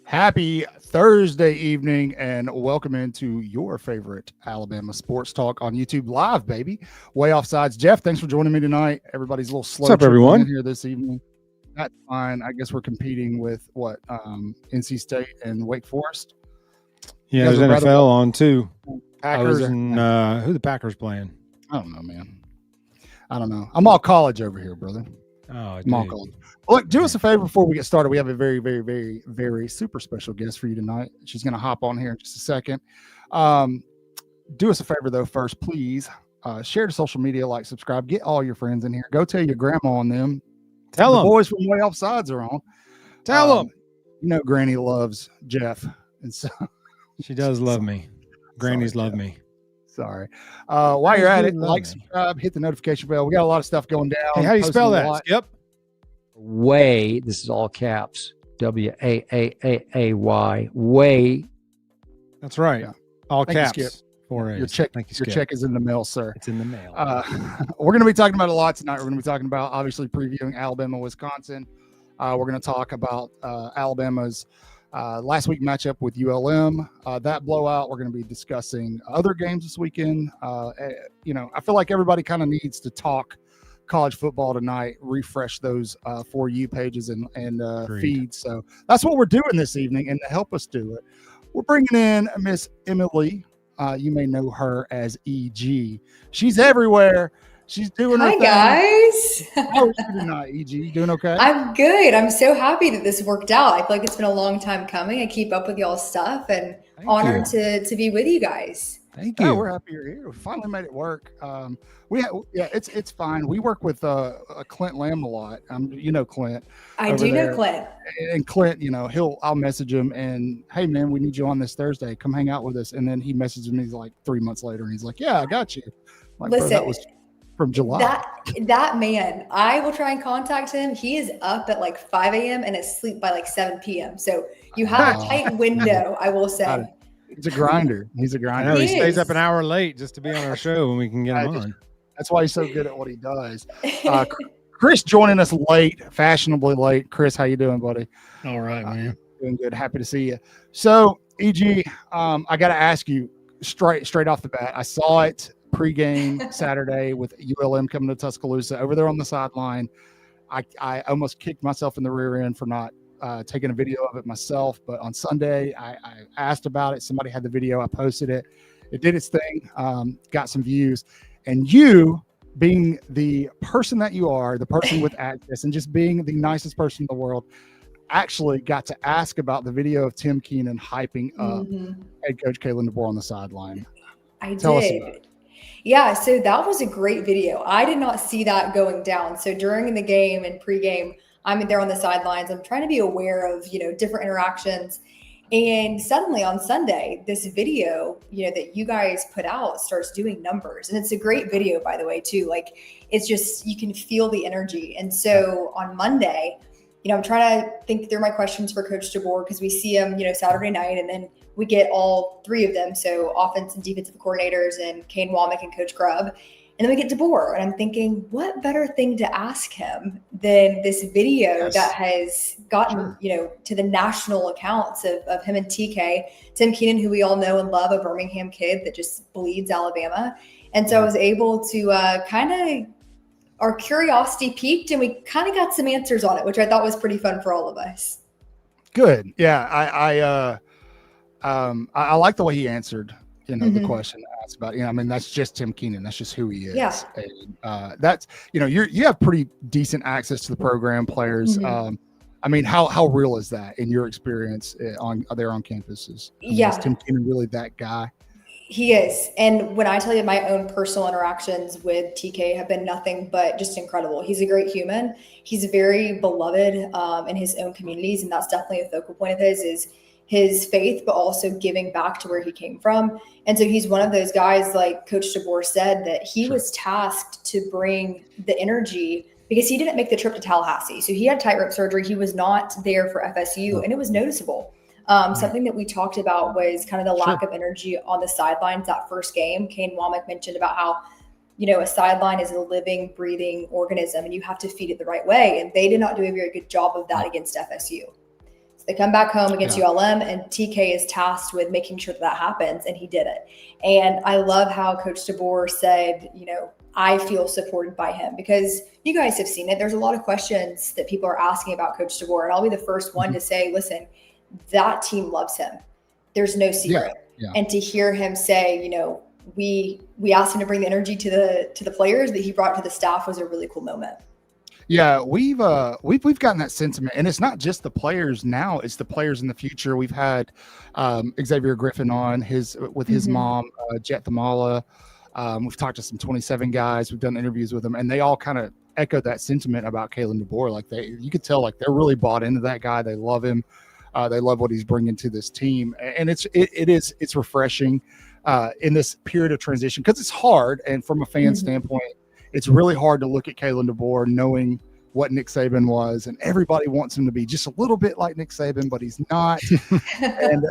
Happy Thursday evening and welcome into your favorite Alabama sports talk on YouTube Live, baby. Waaaay Offsides. Jeff, thanks for joining me tonight. Everybody's a little slow. What's up, everyone? In here this evening. That's fine. I guess we're competing with NC State and Wake Forest. Yeah, there's NFL on too. Packers and who the Packers playing? I don't know, man. I don't know. I'm all college over here, brother. Oh, I'm all college. Look, do us a favor before we get started. We have a very, very, very, very super special guest for you tonight. She's going to hop on here in just a second. Do us a favor, though, first, please. Share to social media, like, subscribe. Get all your friends in here. Go tell your grandma and them. Tell them. The boys from Waaaay Offsides are on. Tell them. You know Granny loves Jeff. And so she does love me. Grannies love me. Sorry. While you're at it, like, subscribe, hit the notification bell. We got a lot of stuff going down. Hey, how do you spell that? Skip. Waaaay, this is all caps, Waaaay, Waaaay. That's right. Yeah. All Thank caps. You, Skip. Your check, your check is in the mail, sir. It's in the mail. We're going to be talking about a lot tonight. We're going to be talking about, obviously, previewing Alabama, Wisconsin. We're going to talk about Alabama's last week matchup with ULM. That blowout. We're going to be discussing other games this weekend. I feel like everybody kind of needs to talk college football tonight, refresh those For You pages and feeds. So that's what we're doing this evening. And to help us do it, we're bringing in Miss Emily. You may know her as EG. She's everywhere. She's doing her thing. Guys. How are you tonight, EG? You doing okay? I'm good. I'm so happy that this worked out. I feel like it's been a long time coming. I keep up with y'all's stuff and honored to be with you guys. Thank you. Oh, we're happy you're here. We finally made it work. It's fine. We work with Clint Lamb a lot. You know Clint. I do know Clint. And Clint, I'll message him and, hey man, we need you on this Thursday. Come hang out with us. And then he messages me like 3 months later and he's like, yeah, I got you. Like, listen, bro, that was from July. That man, I will try and contact him. He is up at like 5 a.m. and asleep by like 7 p.m. So you have a tight window, I will say. He's a grinder. He's a grinder. I know, he stays up an hour late just to be on our show when we can get him on. That's why he's so good at what he does. Chris joining us late, fashionably late. Chris, how you doing, buddy? All right, man. Doing good. Happy to see you. So, EG, I got to ask you straight off the bat. I saw it pregame Saturday with ULM coming to Tuscaloosa over there on the sideline. I almost kicked myself in the rear end for not taking a video of it myself, but on Sunday I asked about it. Somebody had the video. I posted it. It did its thing. Got some views. And you, being the person that you are, the person with access, and just being the nicest person in the world, actually got to ask about the video of Tim Keenan hyping up head coach Kalen DeBoer on the sideline. Tell us about it. Yeah, so that was a great video. I did not see that going down. So during the game and pregame, I'm there on the sidelines. I'm trying to be aware of, different interactions. And suddenly on Sunday, this video, that you guys put out starts doing numbers. And it's a great video, by the way, too. Like, it's just, you can feel the energy. And so on Monday, I'm trying to think through my questions for Coach DeBoer because we see him, Saturday night, and then we get all three of them. So offense and defensive coordinators and Kane Womack and Coach Grubb. And then we get DeBoer, and I'm thinking, what better thing to ask him than this video that has gotten, to the national accounts of him and TK, Tim Keenan, who we all know and love, a Birmingham kid that just bleeds Alabama. And so I was able to our curiosity peaked, and we kind of got some answers on it, which I thought was pretty fun for all of us. Good. Yeah. I like the way he answered, the question asked about, that's just Tim Keenan. That's just who he is. Yeah. And, that's, you have pretty decent access to the program players. How real is that in your experience on campuses? Is Tim Keenan really that guy? He is. And when I tell you my own personal interactions with TK have been nothing but just incredible. He's a great human. He's very beloved in his own communities. And that's definitely a focal point of his is his faith, but also giving back to where he came from. And so he's one of those guys, like Coach DeBoer said, that he was tasked to bring the energy because he didn't make the trip to Tallahassee. So he had tightrope surgery. He was not there for FSU, and it was noticeable. Something that we talked about was kind of the lack of energy on the sidelines that first game. Kane Womack mentioned about how, a sideline is a living, breathing organism, and you have to feed it the right way. And they did not do a very good job of that against FSU. They come back home against ULM, and TK is tasked with making sure that happens, and he did it. And I love how Coach DeBoer said, I feel supported by him, because you guys have seen it. There's a lot of questions that people are asking about Coach DeBoer, and I'll be the first one to say, listen, that team loves him. There's no secret. Yeah. And to hear him say, we asked him to bring the energy to the players that he brought to the staff was a really cool moment. Yeah, we've gotten that sentiment, and it's not just the players now; it's the players in the future. We've had Xavier Griffin on with his mom, Jet Thamala. We've talked to some 27 guys. We've done interviews with them, and they all kind of echoed that sentiment about Kalen DeBoer. Like you could tell, like they're really bought into that guy. They love him. They love what he's bringing to this team, and it's refreshing in this period of transition, because it's hard. And from a fan standpoint, it's really hard to look at Kalen DeBoer knowing what Nick Saban was, and everybody wants him to be just a little bit like Nick Saban, but he's not. And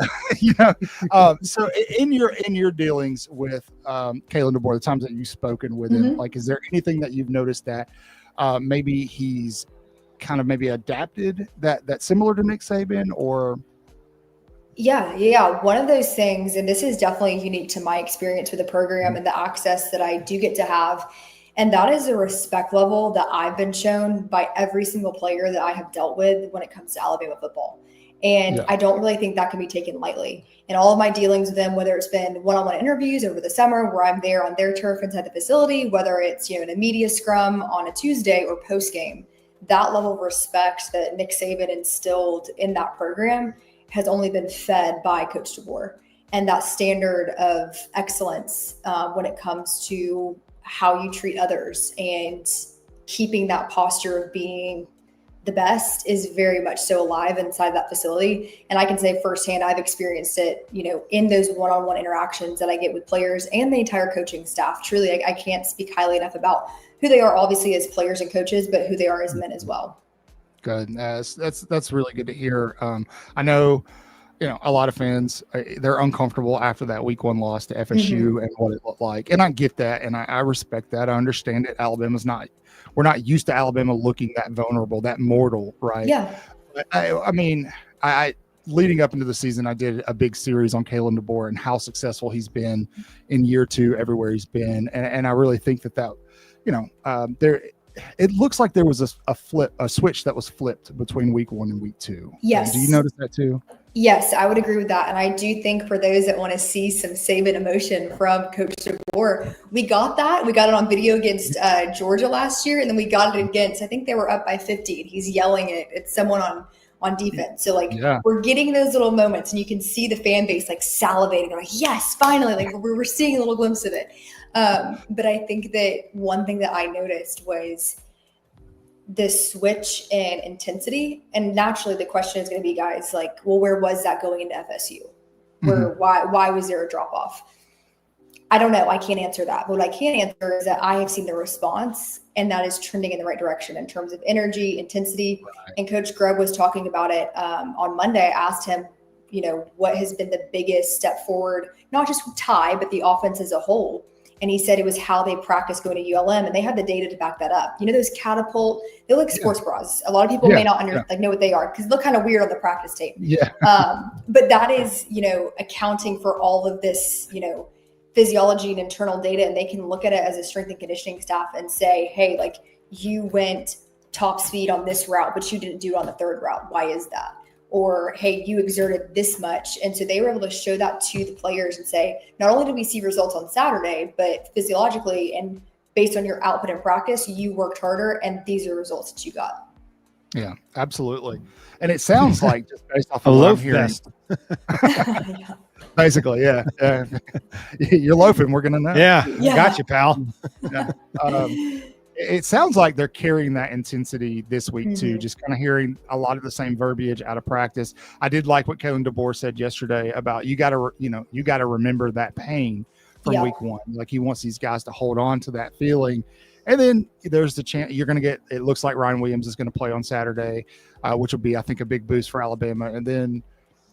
so in your dealings with Kalen DeBoer, the times that you've spoken with him, like, is there anything that you've noticed that maybe he's kind of maybe adapted that's similar to Nick Saban, or? Yeah. One of those things, and this is definitely unique to my experience with the program and the access that I do get to have, and that is a respect level that I've been shown by every single player that I have dealt with when it comes to Alabama football. And I don't really think that can be taken lightly. In all of my dealings with them, whether it's been one-on-one interviews over the summer where I'm there on their turf inside the facility, whether it's in a media scrum on a Tuesday or post-game, that level of respect that Nick Saban instilled in that program has only been fed by Coach DeBoer. And that standard of excellence when it comes to how you treat others and keeping that posture of being the best is very much so alive inside that facility. And I can say firsthand, I've experienced it, in those one-on-one interactions that I get with players and the entire coaching staff. Truly, I can't speak highly enough about who they are, obviously, as players and coaches, but who they are as men as well. Good. That's really good to hear. I know, a lot of fans, they're uncomfortable after that week 1 loss to FSU and what it looked like. And I get that. And I respect that. I understand it. We're not used to Alabama looking that vulnerable, that mortal, right? Yeah. I mean, leading up into the season, I did a big series on Kalen DeBoer and how successful he's been in year 2, everywhere he's been. And I really think that it looks like there was a switch that was flipped between week 1 and week 2. Yes. Do you notice that too? Yes, I would agree with that. And I do think for those that want to see some Saban emotion from Coach DeBoer, we got that. We got it on video against Georgia last year, and then we got it against, I think they were up by 50, and he's yelling at someone on defense. So we're getting those little moments, and you can see the fan base salivating. They're like, yes, finally, we're seeing a little glimpse of it. But I think that one thing that I noticed was this switch in intensity. And naturally the question is going to be, guys, where was that going into FSU? Why was there a drop off? I don't know. I can't answer that. But what I can answer is that I have seen the response, and that is trending in the right direction in terms of energy, intensity. Right. And Coach Grubb was talking about it on Monday. I asked him, what has been the biggest step forward, not just with Ty, but the offense as a whole. And he said it was how they practice going to ULM, and they have the data to back that up. Those catapult, they look like sports bras. A lot of people may not know what they are because they look kind of weird on the practice tape. Yeah. But that is, accounting for all of this, physiology and internal data, and they can look at it as a strength and conditioning staff and say, hey, you went top speed on this route, but you didn't do it on the 3rd route. Why is that? Or, hey, you exerted this much. And so they were able to show that to the players and say, not only did we see results on Saturday, but physiologically and based on your output in practice, you worked harder, and these are results that you got. Yeah, absolutely. And it sounds like, just based off of what I'm hearing, basically, yeah. You're loafing, we're going to know. Yeah, got you, pal. It sounds like they're carrying that intensity this week too, just kind of hearing a lot of the same verbiage out of practice. I did like what Kalen DeBoer said yesterday about you got to remember that pain from week 1. He wants these guys to hold on to that feeling. And then there's the chance you're going to get, it looks like Ryan Williams is going to play on Saturday, which will be, I think, a big boost for Alabama. And then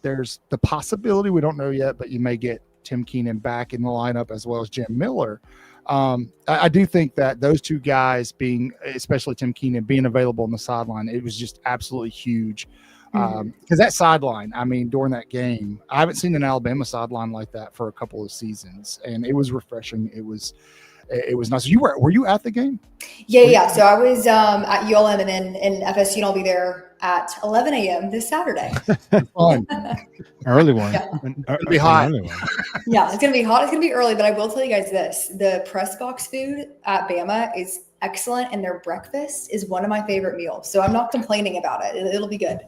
there's the possibility, we don't know yet, but you may get Tim Keenan back in the lineup as well as Jim Miller. I do think that those two guys being, especially Tim Keenan, being available on the sideline, it was just absolutely huge. Because that sideline, I mean, during that game, I haven't seen an Alabama sideline like that for a couple of seasons, and it was refreshing. It was nice. Were you at the game? Yeah. So I was at ULM and then in FSU, and I'll be there at 11 a.m. this Saturday. Fun. Early one. Yeah. It'll be hot. Yeah, it's gonna be hot. It's gonna be early, but I will tell you guys this: the press box food at Bama is excellent, and their breakfast is one of my favorite meals. So I'm not complaining about it. It'll be good.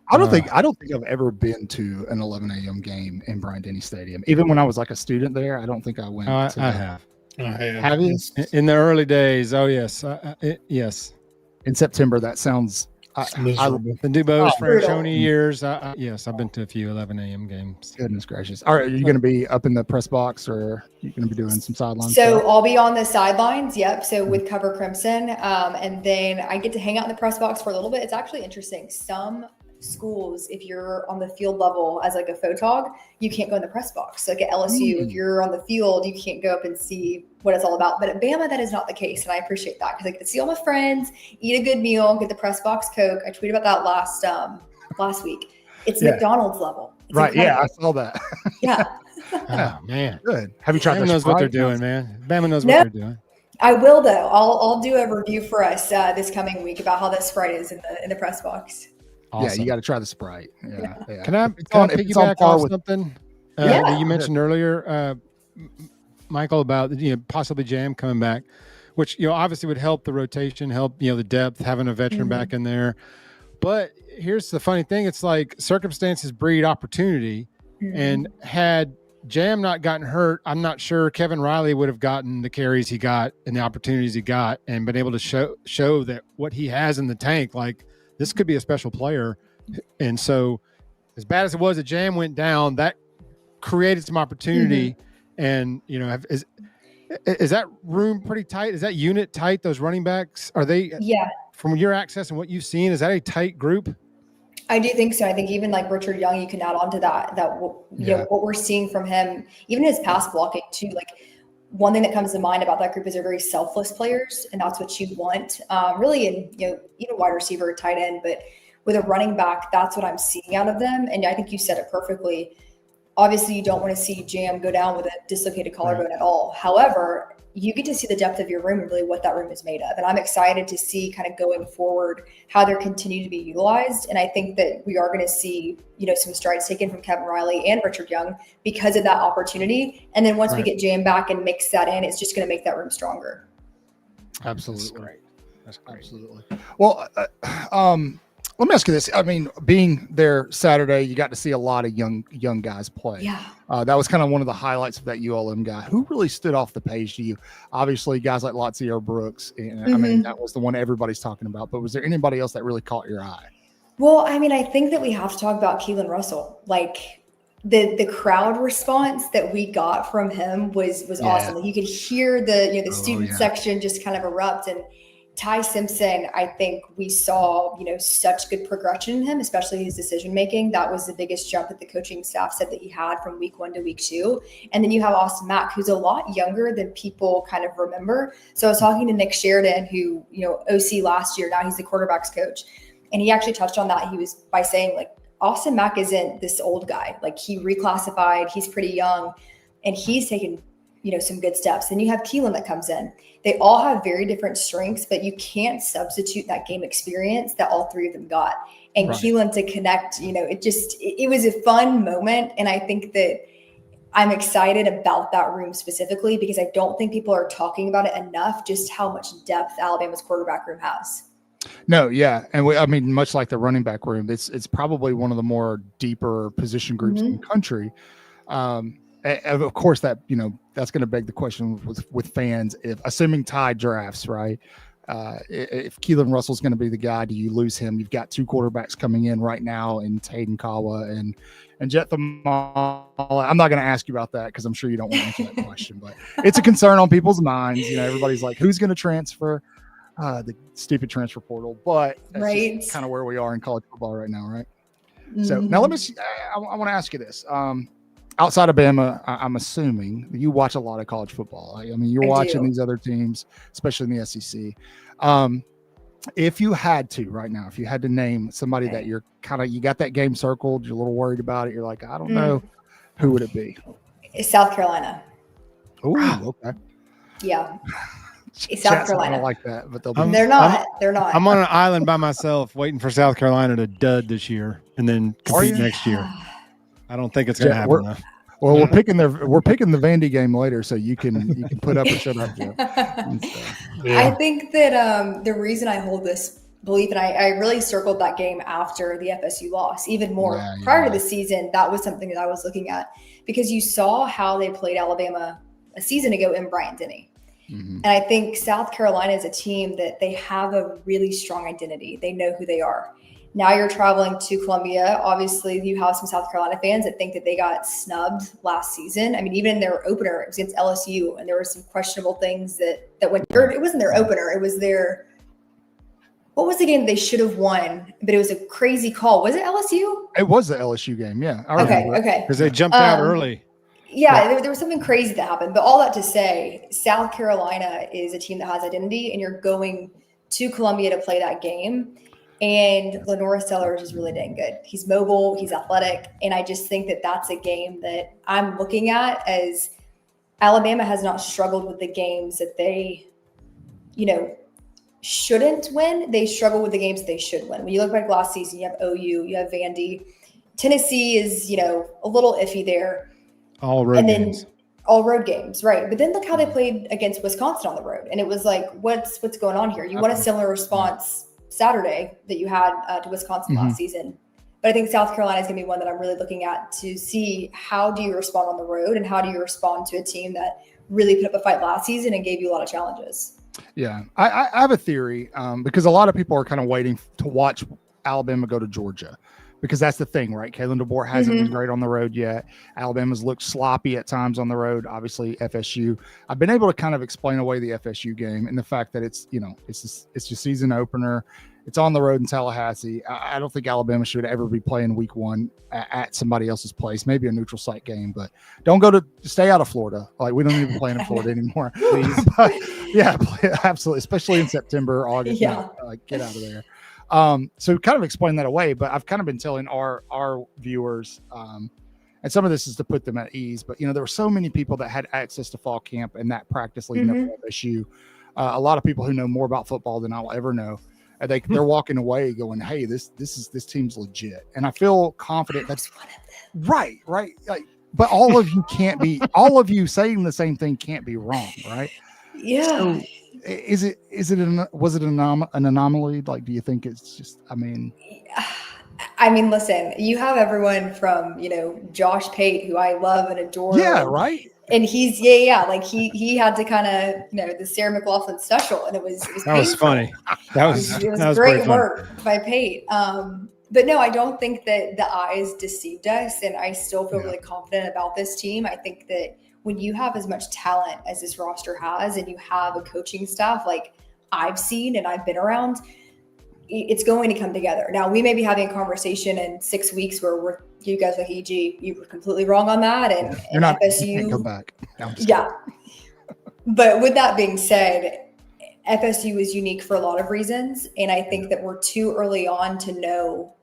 I don't think I've ever been to an 11 a.m. game in Bryant-Denny Stadium. Even when I was like a student there, I don't think I went. I have. Have you? In the early days? Oh yes, yes. In September, that sounds. The DuBose, Franchione years. Yes, I've been to a few 11 a.m. games. Goodness gracious! All right, are you going to be up in the press box, or are you going to be doing some sidelines? So I'll be on the sidelines. Yep. So with Cover Crimson, and then I get to hang out in the press box for a little bit. It's actually interesting. Some schools, if you're on the field level as like a photog, you can't go in the press box. Like at LSU, if you're on the field, you can't go up and see what it's all about. But at Bama, that is not the case, and I appreciate that because I get to see all my friends, eat a good meal, get the press box Coke. I tweeted about that last week. It's McDonald's level. It's right? incredible. Yeah, I saw that. Yeah. Oh man, good. Have you tried? Bama knows what they're doing, man. Bama knows what they're doing. I will though. I'll do a review for us this coming week about how that Sprite is in the press box. Awesome. Yeah, you got to try the Sprite. Yeah. Can I piggyback off something that you mentioned earlier, Michael, about possibly Jam coming back, which obviously would help the rotation, help the depth, having a veteran back in there. But here's the funny thing: it's like circumstances breed opportunity, and had Jam not gotten hurt, I'm not sure Kevin Riley would have gotten the carries he got and the opportunities he got, and been able to show that what he has in the tank, like. This could be a special player. And so as bad as it was that Jam went down, that created some opportunity. And, is that room pretty tight? Is that unit tight? Those running backs, are they, from your access and what you've seen, is that a tight group? I do think so. I think even like Richard Young, you can add on to that what we're seeing from him, even his pass blocking too. Like one thing that comes to mind about that group is they're very selfless players, and that's what you want really in, even wide receiver, tight end, but with a running back, that's what I'm seeing out of them. And I think you said it perfectly. Obviously you don't want to see Jam go down with a dislocated collarbone at all. However, you get to see the depth of your room and really what that room is made of. And I'm excited to see kind of going forward how they're continuing to be utilized. And I think that we are going to see, some strides taken from Kevin Riley and Richard Young because of that opportunity. And then once we get Jam back and mix that in, it's just going to make that room stronger. Absolutely. That's great. Absolutely. Well, let me ask you this. I mean, being there Saturday, you got to see a lot of young guys play. Yeah. That was kind of one of the highlights of that ULM guy. Who really stood off the page to you? Obviously, guys like Latzio Brooks. And I mean, that was the one everybody's talking about. But was there anybody else that really caught your eye? Well, I mean, I think that we have to talk about Keelan Russell. Like the crowd response that we got from him was awesome. Like, you could hear the student section just kind of erupt. And Ty Simpson, I think we saw, such good progression in him, especially his decision making. That was the biggest jump that the coaching staff said that he had from week 1 to week 2. And then you have Austin Mack, who's a lot younger than people kind of remember. So I was talking to Nick Sheridan, who, OC last year, now he's the quarterback's coach. And he actually touched on that. He was by saying, like, Austin Mack isn't this old guy. Like, he reclassified, he's pretty young, and he's taken some good steps. Then you have Keelan that comes in. They all have very different strengths, but you can't substitute that game experience that all three of them got. And Keelan to connect, it was a fun moment. And I think that I'm excited about that room specifically because I don't think people are talking about it enough, just how much depth Alabama's quarterback room has. No, yeah. And much like the running back room, it's probably one of the more deeper position groups in the country. Of course, that that's going to beg the question with fans. If assuming Ty drafts, right? If Keelan Russell's going to be the guy, do you lose him? You've got 2 quarterbacks coming in right now in Hayden Kawa and Jet Thamala. I'm not going to ask you about that because I'm sure you don't want to answer that question, but it's a concern on people's minds. Everybody's like, who's going to transfer? The stupid transfer portal, but that's kind of where we are in college football right now, right? So now let me see. I want to ask you this. outside of Bama, I'm assuming you watch a lot of college football. I mean, you're watching these other teams, especially in the SEC. If you had to right now, if you had to name somebody that you're you got that game circled, you're a little worried about it, you're like, I don't know, who would it be? It's South Carolina. Oh, okay. Yeah. It's South Carolina. I don't like that, but they're not. I'm on an island by myself waiting for South Carolina to dud this year and then compete next year. I don't think it's going to happen though. Well, we're picking the Vandy game later, so you can put up or shut up, Jeff. I think that the reason I hold this belief, and I really circled that game after the FSU loss, even more prior to the season, that was something that I was looking at because you saw how they played Alabama a season ago in Bryant-Denny. And I think South Carolina is a team that they have a really strong identity. They know who they are. Now you're traveling to Columbia. Obviously, you have some South Carolina fans that think that they got snubbed last season. I mean, even in their opener, it was against LSU, and there were some questionable things that went. Or it wasn't their opener; it was their. What was the game they should have won? But it was a crazy call. Was it LSU? It was the LSU game. Yeah. Okay. Because they jumped out early. Yeah, there was something crazy that happened. But all that to say, South Carolina is a team that has identity, and you're going to Columbia to play that game. And Lenore Sellers is really dang good. He's mobile, he's athletic, and I just think that that's a game that I'm looking at as Alabama has not struggled with the games that they, shouldn't win. They struggle with the games that they should win. When you look back last season, you have OU, you have Vandy. Tennessee is, a little iffy there. All road games. All road games, right. But then look how they played against Wisconsin on the road. And it was like, what's going on here? You want a similar response Saturday that you had to Wisconsin last season. But I think South Carolina is going to be one that I'm really looking at to see how do you respond on the road and how do you respond to a team that really put up a fight last season and gave you a lot of challenges. Yeah, I have a theory because a lot of people are kind of waiting to watch Alabama go to Georgia because that's the thing, right? Kalen DeBoer hasn't been great on the road yet. Alabama's looked sloppy at times on the road. Obviously, FSU. I've been able to kind of explain away the FSU game and the fact that it's your season opener. It's on the road in Tallahassee. I don't think Alabama should ever be playing week one at somebody else's place, maybe a neutral site game, but stay out of Florida. Like we don't even play in Florida anymore. Please. But, yeah, absolutely. Especially in September, August. Yeah. Get out of there. So kind of explain that away, but I've kind of been telling our viewers, and some of this is to put them at ease, but there were so many people that had access to fall camp and that practice leading up to FSU. A lot of people who know more about football than I'll ever know. They're walking away going, hey, this team's legit. And I feel confident that's right. Like, but all of you saying the same thing can't be wrong. Right. Yeah. So was it an anomaly? Like, do you think it's just, listen, you have everyone from, Josh Pate, who I love and adore. Yeah. Right. And he's like he had to kind of the Sarah McLachlan special, and it was that was funny. That was great work by Pate. But no, I don't think that the eyes deceived us, and I still feel really confident about this team. I think that when you have as much talent as this roster has, and you have a coaching staff like I've seen and I've been around, it's going to come together. Now, we may be having a conversation in 6 weeks where you guys like EG, you were completely wrong on that. And, You're not, FSU. You can't come back. But with that being said, FSU is unique for a lot of reasons. And I think that we're too early on to know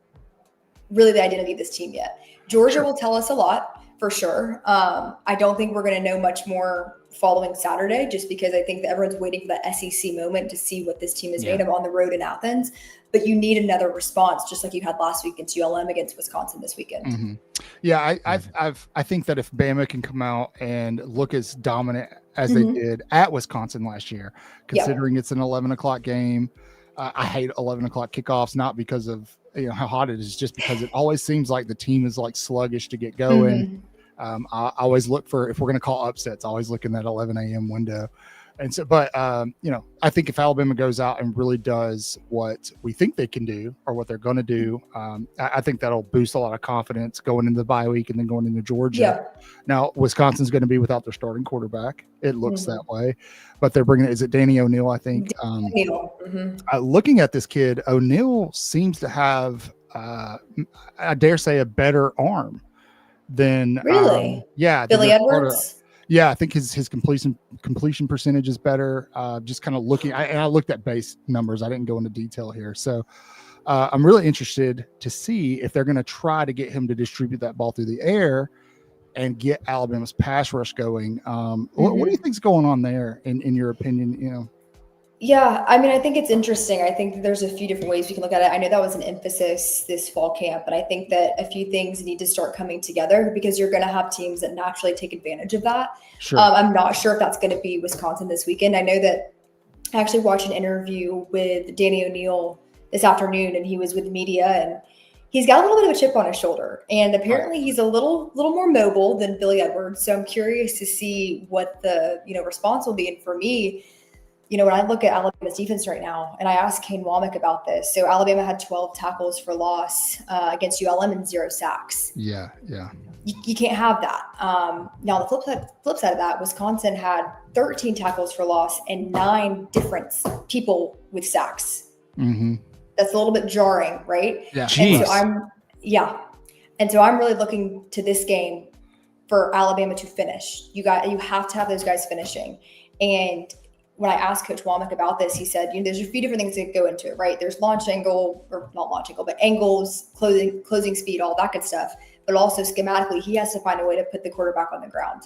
really the identity of this team yet. Georgia will tell us a lot for sure. I don't think we're going to know much more following Saturday, just because I think that everyone's waiting for that SEC moment to see what this team is made of on the road in Athens. But you need another response, just like you had last week against ULM, against Wisconsin this weekend. Yeah, I think that if Bama can come out and look as dominant as they did at Wisconsin last year, considering it's an 11 o'clock game, I hate 11 o'clock kickoffs, not because of how hot it is, just because it always seems like the team is like sluggish to get going. I always look for, if we're going to call upsets, I always look in that 11 a.m. window. And so, but, I think if Alabama goes out and really does what we think they can do or what they're going to do, I think that'll boost a lot of confidence going into the bye week and then going into Georgia. Now, Wisconsin's going to be without their starting quarterback. It looks that way, but they're bringing, is it Danny O'Neal? I think, looking at this kid, O'Neal seems to have, I dare say, a better arm than Really? yeah, Billy Edwards. Yeah, I think his completion percentage is better. Just kind of looking, I looked at base numbers. I didn't go into detail here, so I'm really interested to see if they're going to try to get him to distribute that ball through the air and get Alabama's pass rush going. What do you think's going on there, in your opinion? Yeah, I mean, I think it's interesting. I think that there's a few different ways we can look at it. I know that was an emphasis this fall camp, but I think that a few things need to start coming together because you're going to have teams that naturally take advantage of that. Sure. I'm not sure if that's going to be Wisconsin this weekend. I know that I actually watched an interview with Danny O'Neill this afternoon, and he was with media, and he's got a little bit of a chip on his shoulder, and apparently he's a little more mobile than Billy Edwards. So I'm curious to see what the response will be. And for me, when I look at Alabama's defense right now, and I asked Kane Womack about this, so Alabama had 12 tackles for loss against ULM and 0 sacks. Yeah. You can't have that. Now, the flip side of that, Wisconsin had 13 tackles for loss and 9 different people with sacks. Mm-hmm. That's a little bit jarring, right? Yeah. And so I'm really looking to this game for Alabama to finish. You have to have those guys finishing. And when I asked Coach Womack about this, he said, there's a few different things that go into it, right? There's launch angle, or not launch angle, but angles, closing speed, all that good stuff. But also schematically, he has to find a way to put the quarterback on the ground.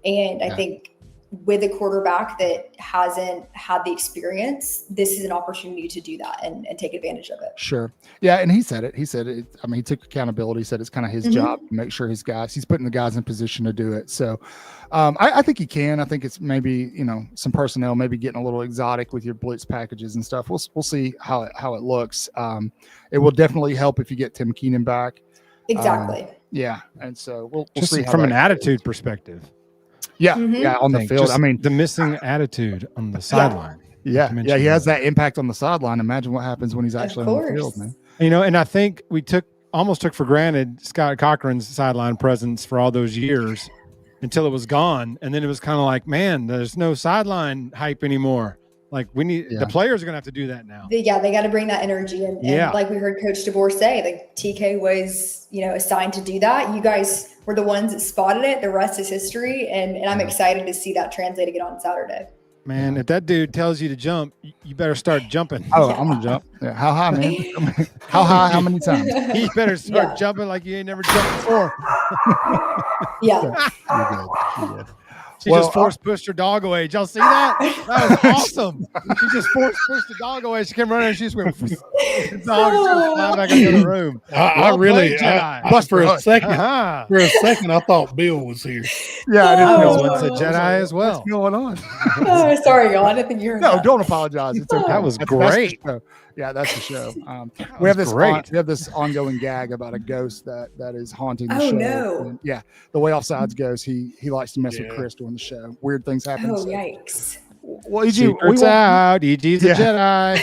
And I think with a quarterback that hasn't had the experience, this is an opportunity to do that and take advantage of it. Sure. Yeah. And he said it. I mean, he took accountability, said it's kind of his job to make sure he's putting the guys in position to do it. So I think he can. I think it's maybe, some personnel maybe getting a little exotic with your blitz packages and stuff. We'll see how it looks. It will definitely help if you get Tim Keenan back. Exactly. Yeah. And so we'll just see from an attitude perspective. Yeah. Yeah. On the field. I mean, the missing attitude on the sideline. Yeah. He has that impact on the sideline. Imagine what happens when he's actually on the field, man. And I think we almost took for granted Scott Cochran's sideline presence for all those years until it was gone. And then it was kind of like, man, there's no sideline hype anymore. Like the players are going to have to do that now. They got to bring that energy. And like we heard Coach DeBoer say, like TK was, assigned to do that. You guys were the ones that spotted it. The rest is history. And I'm excited to see that translate again on Saturday. Man, if that dude tells you to jump, you better start jumping. Oh, I'm going to jump. Yeah. How high, man? How high? How many times? You better start jumping like you ain't never jumped before. Yeah. You're good. She just force pushed her dog away. Did y'all see that? That was awesome. She just force pushed the dog away. She came running and she just went. The dog just flying back into the room. For a second, I thought Bill was here. Yeah, I didn't know. It's a Jedi as well. What's going on? Sorry, y'all. I didn't think you heard. No, don't apologize. It's okay. That was great. That's the show. We have this ongoing gag about a ghost that is haunting the show. No. And, the way Offsides goes, he likes to mess with Chris during the show. Weird things happen. Oh, yikes. Well, EG, Secrets out. EG's a Jedi.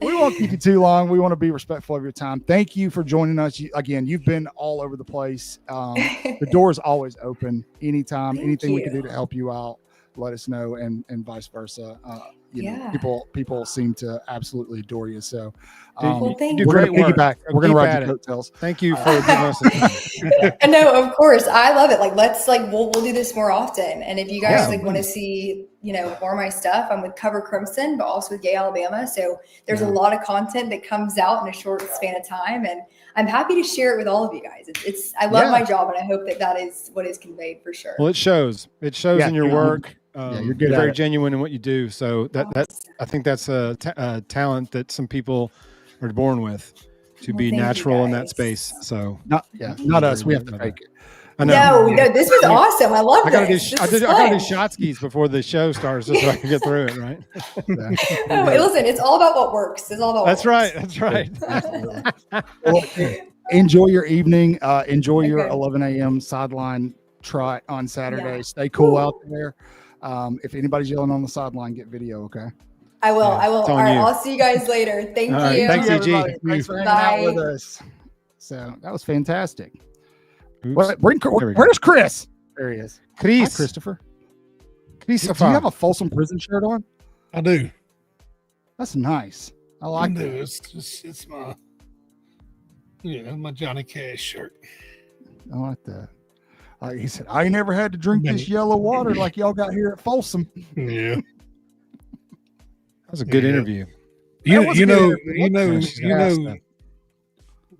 We won't keep you too long. We want to be respectful of your time. Thank you for joining us. You've been all over the place. The door is always open. Anytime, anything we can do to help you out, let us know, and vice versa. People seem to absolutely adore you. So well, thank you. We're going to piggyback. We're going to ride your coattails. Thank you for giving us the time. No, of course. I love it. We'll do this more often. And if you guys want to see, more of my stuff, I'm with Cover Crimson, but also with Gay Alabama. So there's a lot of content that comes out in a short span of time. And I'm happy to share it with all of you guys. I love my job, and I hope that is what is conveyed for sure. Well, it shows in your work. You're good. You're very genuine in what you do. So I think that's a talent that some people are born with, to be natural in that space. So not us. We have to fake it. I know. No, this was awesome. I love this. I gotta do shot skis before the show starts just so I can get through it, right? Listen, it's all about what works. It's all about That's right. Well, enjoy your evening. Enjoy your 11 a.m. sideline trot on Saturday. Yeah. Stay cool out there. If anybody's yelling on the sideline, get video, okay? I will. All right, I'll see you guys later. Thank you. Right, thanks, EG. Thanks for hanging out with us. So that was fantastic. Where's Chris? There he is. Hi, Christopher. Do you have a Folsom Prison shirt on? I do. That's nice. I like it. It's my Johnny Cash shirt. I like that. He said, I ain't never had to drink this yellow water like y'all got here at Folsom. Yeah. That was a good interview. You know,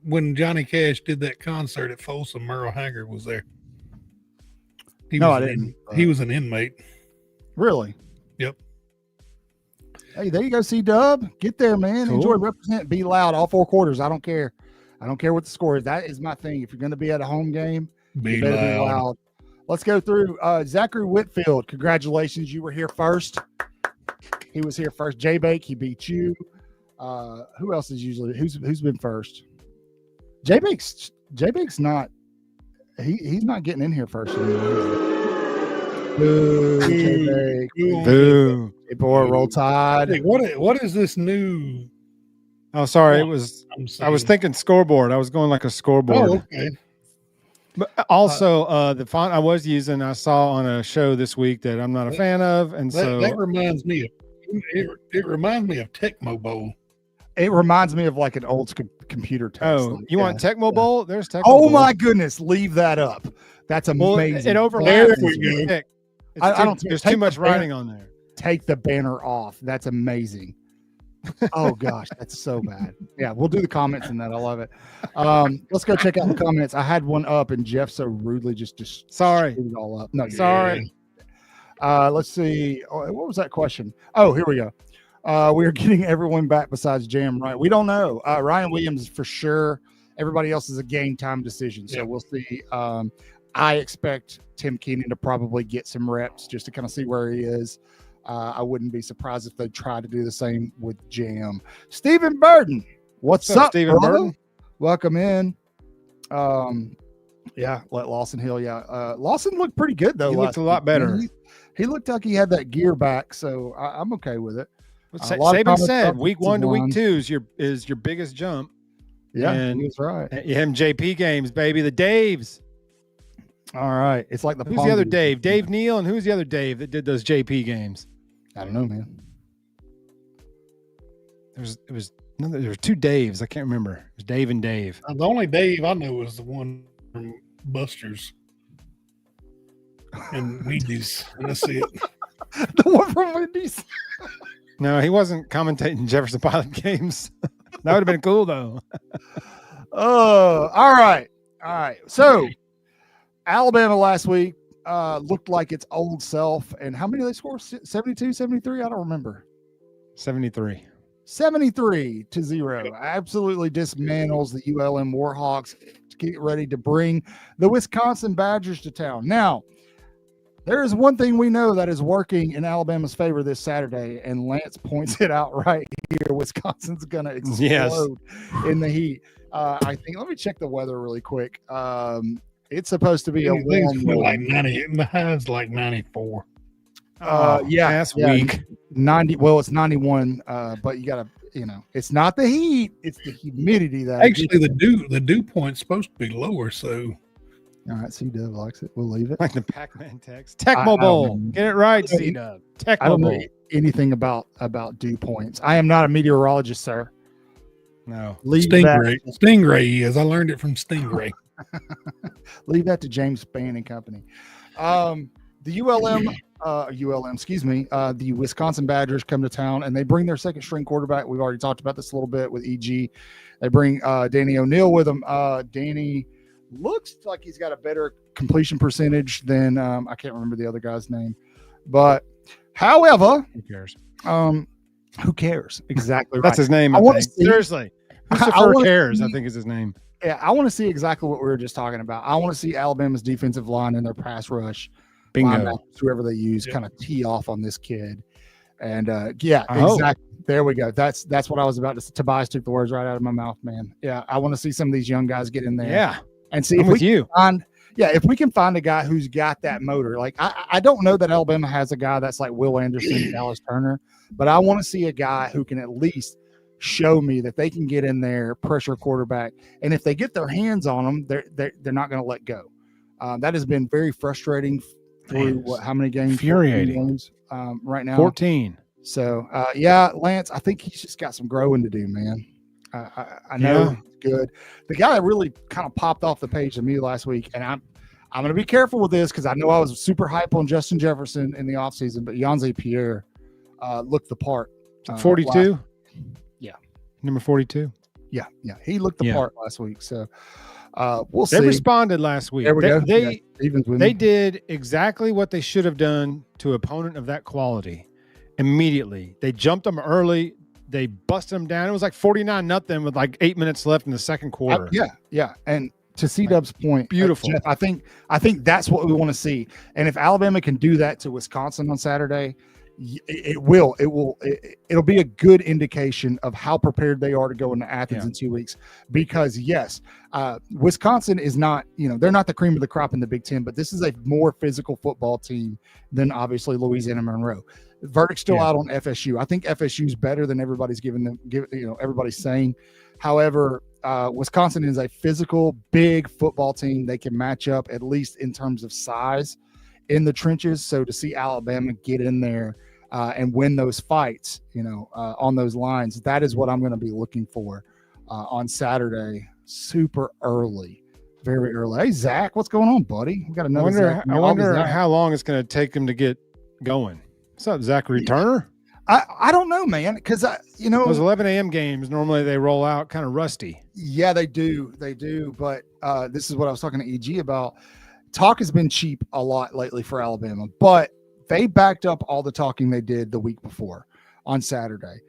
when Johnny Cash did that concert at Folsom, Merle Haggard was there. He was an inmate. Really? Yep. Hey, there you go, C-Dub. Get there, man. Cool. Enjoy, represent, be loud all 4 quarters. I don't care. I don't care what the score is. That is my thing. If you're going to be at a home game, be loud. Let's go through. Zachary Whitfield, congratulations. You were here first. He was here first. J-Bake, he beat you. Who else is usually who's been first? J-Bake's not he's not getting in here first anymore. Boo, J-Bake. Boo. Hey, boy, roll tide. Hey, what is this new? Oh, sorry. I was thinking scoreboard. I was going like a scoreboard. Oh, okay. But also, the font I was using, I saw on a show this week that I'm not a fan of, and that reminds me of it reminds me of Tecmo Bowl. It reminds me of like an old computer text. Oh, you want Tecmo Bowl? There's Tecmo Bowl. Oh my goodness, leave that up. That's amazing. Well, it overlaps. I don't. There's too much writing on there. Take the banner off. That's amazing. Oh gosh, that's so bad. Yeah, we'll do the comments in that. I love it. Let's go check out the comments. I had one up, and Jeff so rudely just sorry screwed it all up. No, sorry. Let's see. What was that question? Oh, here we go. We are getting everyone back besides Jam, right? We don't know. Ryan Williams for sure. Everybody else is a game time decision, so we'll see. I expect Tim Keenan to probably get some reps just to kind of see where he is. I wouldn't be surprised if they try to do the same with Jam. Stephen Burden, what's up, Stephen Burden? Welcome in. Let Lawson Hill. Yeah, Lawson looked pretty good though. He looked a lot better. He looked like he had that gear back, so I'm okay with it. Saban said week 1 to week 2 is your biggest jump. Yeah, and he was right. MJP games, baby, the Daves. All right, it's like who's the other Dave? Dave Neal, and who's the other Dave that did those JP games? I don't know, man. There was 2 Daves. I can't remember. It was Dave and Dave. The only Dave I know was the one from Buster's and Wendy's. That's it. The one from Wendy's. No, he wasn't commentating Jefferson Pilot games. That would have been cool though. Oh, all right. So Alabama last week looked like its old self. And how many did they score? 72, 73? I don't remember. 73. 73-0. Absolutely dismantles the ULM Warhawks to get ready to bring the Wisconsin Badgers to town. Now, there is one thing we know that is working in Alabama's favor this Saturday, and Lance points it out right here. Wisconsin's going to explode in the heat. I think, let me check the weather really quick. It's supposed to be a warm like 90. The high's like 94. Last week 90. Well, it's 91. But you gotta, it's not the heat; it's the humidity that. Actually, the dew point's supposed to be lower. So, all right, C-Dub likes it. We'll leave it. Like the Pac-Man text. Tecmo Bowl. Get it right, C-Dub. Tecmo Bowl. I don't know anything about dew points. I am not a meteorologist, sir. No. Stingray is. I learned it from Stingray. Leave that to James Spann and company. The the Wisconsin Badgers come to town and they bring their second string quarterback. We've already talked about this a little bit with EG. They bring Danny O'Neal with them. Danny looks like he's got a better completion percentage than I can't remember the other guy's name. But however, who cares? Who cares? Exactly right. That's his name. Seriously. Christopher Cares, I think is his name. Yeah, I want to see exactly what we were just talking about. I want to see Alabama's defensive line and their pass rush. Bingo. Whoever they use kind of tee off on this kid. And exactly. There we go. That's what I was about to. Tobias took the words right out of my mouth, man. Yeah, I want to see some of these young guys get in there. Yeah, and see if we can find a guy who's got that motor. Like I don't know that Alabama has a guy that's like Will Anderson, Dallas Turner, but I want to see a guy who can at least show me that they can get in there, pressure quarterback, and if they get their hands on them, they're not going to let go. That has been very frustrating through how many games? Infuriating games right now. 14. So Lance, I think he's just got some growing to do, man. I know good. The guy that really kind of popped off the page to me last week, and I'm going to be careful with this because I know I was super hype on Justin Jefferson in the offseason, but Yanze Pierre looked the part. 42? Yeah. Number 42? Yeah. He looked the part last week. So we'll see. They responded last week. There we go. They did exactly what they should have done to an opponent of that quality immediately. They jumped them early. They busted them down. It was like 49-0 with like 8 minutes left in the second quarter. Yeah. And to C-Dub's point, beautiful. Jeff, I think that's what we want to see. And if Alabama can do that to Wisconsin on Saturday, it'll be a good indication of how prepared they are to go into Athens in 2 weeks. Because Wisconsin is not, they're not the cream of the crop in the Big Ten, but this is a more physical football team than obviously Louisiana Monroe. The verdict's still out on FSU. I think FSU is better than everybody's everybody's saying. However, Wisconsin is a physical, big football team. They can match up at least in terms of size in the trenches. So to see Alabama get in there and win those fights, on those lines, that is what I'm going to be looking for on Saturday, super early, very early. Hey, Zach, what's going on, buddy? We got another. I wonder how long it's going to take him to get going. What's up, Zachary Turner? I don't know, man, because those 11 a.m. games normally they roll out kind of rusty. Yeah, they do. But this is what I was talking to EG about. Talk has been cheap a lot lately for Alabama, but they backed up all the talking they did the week before on Saturday.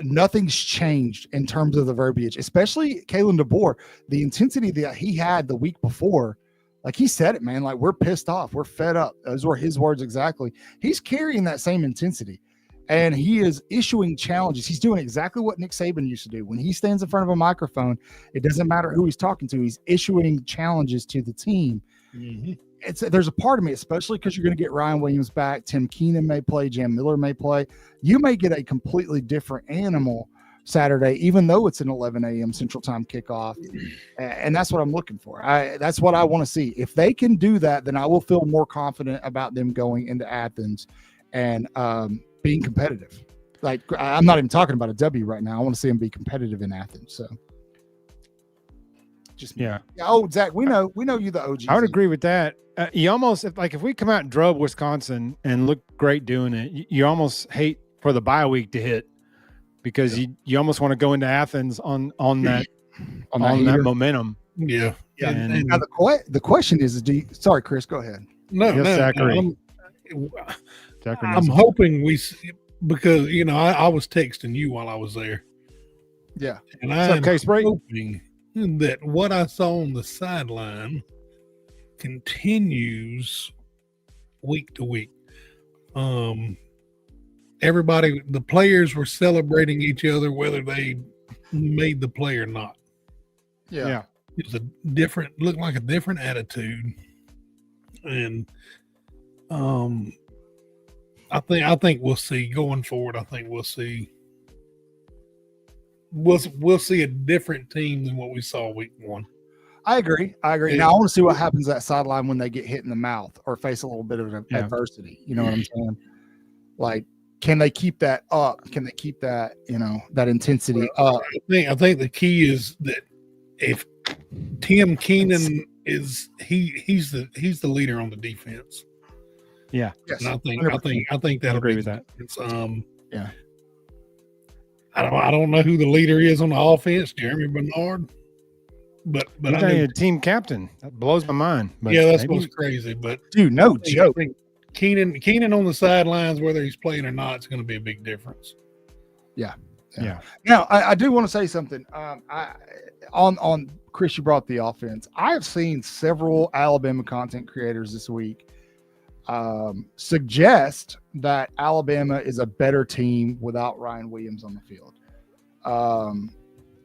Nothing's changed in terms of the verbiage, especially Kalen DeBoer. The intensity that he had the week before, like he said it, man, like we're pissed off. We're fed up. Those were his words exactly. He's carrying that same intensity. And he is issuing challenges. He's doing exactly what Nick Saban used to do. When he stands in front of a microphone, it doesn't matter who he's talking to. He's issuing challenges to the team. Mm-hmm. There's a part of me, especially because you're going to get Ryan Williams back. Tim Keenan may play. Jam Miller may play. You may get a completely different animal Saturday, even though it's an 11 a.m. Central Time kickoff. And that's what I'm looking for. That's what I want to see. If they can do that, then I will feel more confident about them going into Athens and being competitive. Like, I'm not even talking about a W right now. I want to see them be competitive in Athens. So yeah. Oh, Zach, we know you the OG. I would agree with that. You almost if we come out and drove Wisconsin and look great doing it, you almost hate for the bye week to hit because you almost want to go into Athens on that momentum. Yeah. And now the question is, sorry, Chris, go ahead. No, Zachary. I'm hoping because I was texting you while I was there. Yeah. And I'm hoping that what I saw on the sideline continues week to week. Everybody, the players were celebrating each other whether they made the play or not. Yeah. It was looked like a different attitude. And I think we'll see going forward. I think we'll see a different team than what we saw week one. I agree. Yeah. Now I want to see what happens at sideline when they get hit in the mouth or face a little bit of adversity. You know what I'm saying? Like, can they keep that up? Can they keep that that intensity up? I think the key is that if Tim Keenan he's the leader on the defense. Yeah. Yes. And I think that'll agree with that. It's I don't know who the leader is on the offense, Jeremy Bernard. But he's not even a team captain. That blows my mind. But that's what's crazy. But dude, no joke. I think Keenan on the sidelines, whether he's playing or not, it's going to be a big difference. Yeah. Now I do want to say something. On Chris, you brought the offense. I have seen several Alabama content creators this week suggest that Alabama is a better team without Ryan Williams on the field.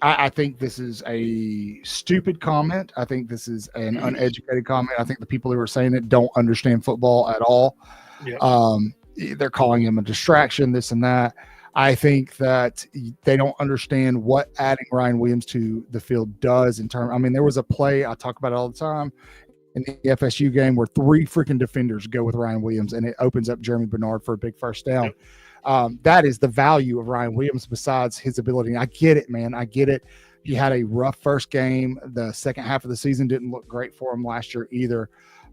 I think this is a stupid comment. I think this is an uneducated comment. I think the people who are saying it don't understand football at all. Yeah. They're calling him a distraction, this and that. I think that they don't understand what adding Ryan Williams to the field does in terms. I mean, there was a play I talk about it all the time in the FSU game where 3 freaking defenders go with Ryan Williams and it opens up Jeremy Bernard for a big first down. That is the value of Ryan Williams besides his ability. I get it, man. I get it. He had a rough first game. The second half of the season didn't look great for him last year either.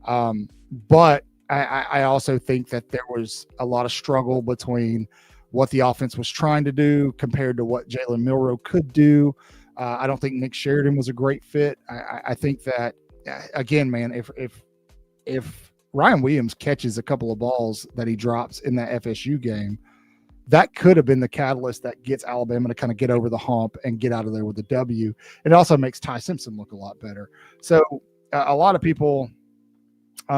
But I also think that there was a lot of struggle between what the offense was trying to do compared to what Jalen Milroe could do. I don't think Nick Sheridan was a great fit. I think that, again, man, if Ryan Williams catches a couple of balls that he drops in that FSU game, that could have been the catalyst that gets Alabama to kind of get over the hump and get out of there with the W. It also makes Ty Simpson look a lot better. So a lot of people, they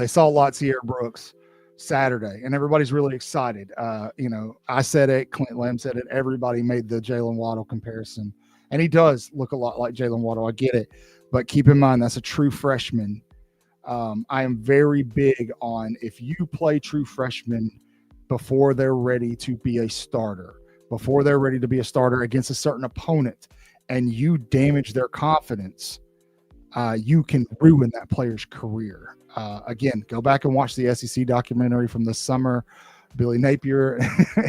saw Latsier Brooks Saturday, and everybody's really excited. I said it, Clint Lamb said it, everybody made the Jalen Waddle comparison, and he does look a lot like Jalen Waddle. I get it, but keep in mind that's a true freshman. I am very big on, if you play true freshmen before they're ready to be a starter, against a certain opponent, and you damage their confidence, you can ruin that player's career. Again, go back and watch the SEC documentary from this summer. Billy Napier,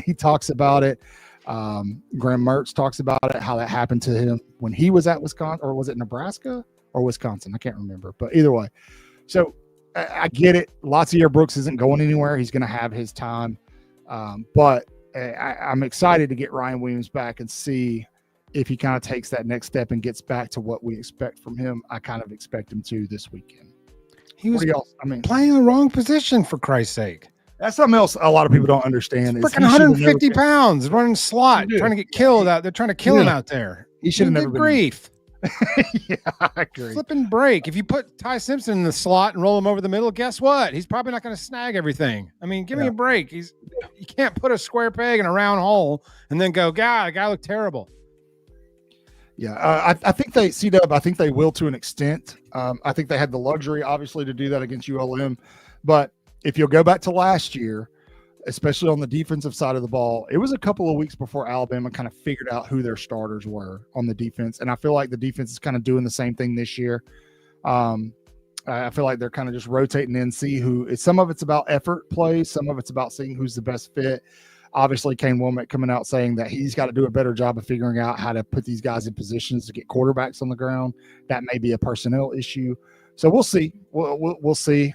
he talks about it. Graham Mertz talks about it, how that happened to him when he was at Wisconsin, or was it Nebraska or Wisconsin? I can't remember, but either way. So I get it. Latsier Brooks isn't going anywhere. He's going to have his time. But I'm excited to get Ryan Williams back and see if he kind of takes that next step and gets back to what we expect from him. I kind of expect him to this weekend. He was playing the wrong position, for Christ's sake. That's something else a lot of people don't understand. Freaking 150 pounds running slot, trying to get killed out. They're trying to kill him out there. He should have never been. Grief. Yeah, I agree. Flipping break. If you put Ty Simpson in the slot and roll him over the middle, guess what? He's probably not going to snag everything. I mean, give me a break. You can't put a square peg in a round hole and then go, God, the guy looked terrible. Yeah, I think they, C-Dub, I think they will to an extent. I think they had the luxury, obviously, to do that against ULM. But if you'll go back to last year, especially on the defensive side of the ball, it was a couple of weeks before Alabama kind of figured out who their starters were on the defense. And I feel like the defense is kind of doing the same thing this year. I feel like they're kind of just rotating in, see who – some of it's about effort plays. Some of it's about seeing who's the best fit. Obviously, Kane Womack coming out saying that he's got to do a better job of figuring out how to put these guys in positions to get quarterbacks on the ground. That may be a personnel issue. So we'll see. We'll see.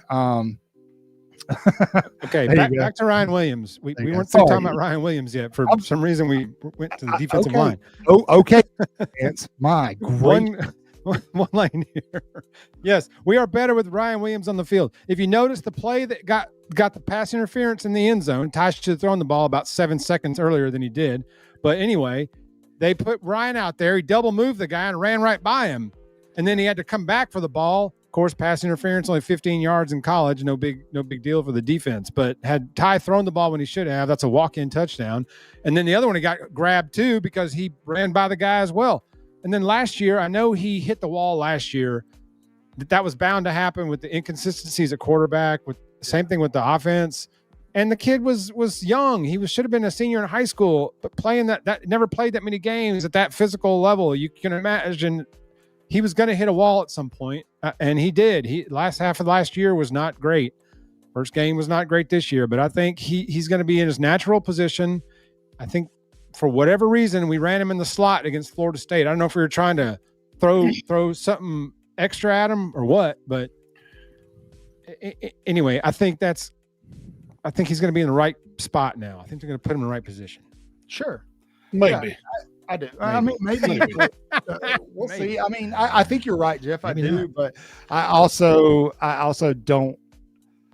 Okay, back to Ryan Williams. We weren't talking about Ryan Williams yet. For some reason, we went to the defensive line. Oh, okay. It's my great. One line here. Yes, we are better with Ryan Williams on the field. If you notice the play that got the pass interference in the end zone, Ty should have thrown the ball about 7 seconds earlier than he did. But anyway, they put Ryan out there. He double moved the guy and ran right by him. And then he had to come back for the ball. Of course, pass interference, only 15 yards in college. No big deal for the defense. But had Ty thrown the ball when he should have, that's a walk-in touchdown. And then the other one, he got grabbed too because he ran by the guy as well. And then last year, I know he hit the wall last year. That was bound to happen with the inconsistencies at quarterback, with the same thing with the offense. And the kid was young. He should have been a senior in high school, but playing that never played that many games at that physical level. You can imagine he was going to hit a wall at some point, and he did. Last half of last year was not great. First game was not great this year, but I think he's going to be in his natural position. I think for whatever reason, we ran him in the slot against Florida State. I don't know if we were trying to throw something extra at him or what, but anyway, I think he's going to be in the right spot now. I think they're going to put him in the right position. Sure. Maybe. Yeah, I do. Maybe. I mean, maybe. We'll see. I mean, I think you're right, Jeff. Maybe I do, not. But I also don't.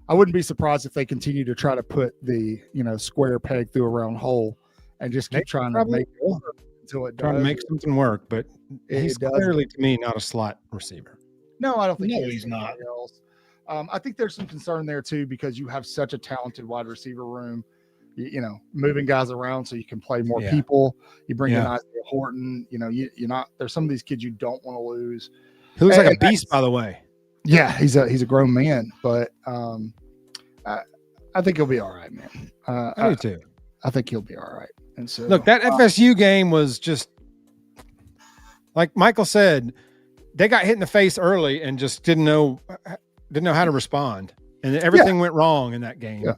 I wouldn't be surprised if they continue to try to put the square peg through a round hole and just keep trying to make it work until it does. Trying to make something work, but he's clearly, to me, not a slot receiver. No, I don't think he's not. Else. I think there's some concern there too because you have such a talented wide receiver room. Moving guys around so you can play more people. You bring in Isaiah Horton. You're not. There's some of these kids you don't want to lose. He looks like a beast, by the way. Yeah, he's a grown man, but I think he'll be all right, man. I do too. I think he'll be all right. And so, look, that FSU game was just like Michael said. They got hit in the face early and just didn't know how to respond, and everything went wrong in that game. Yeah.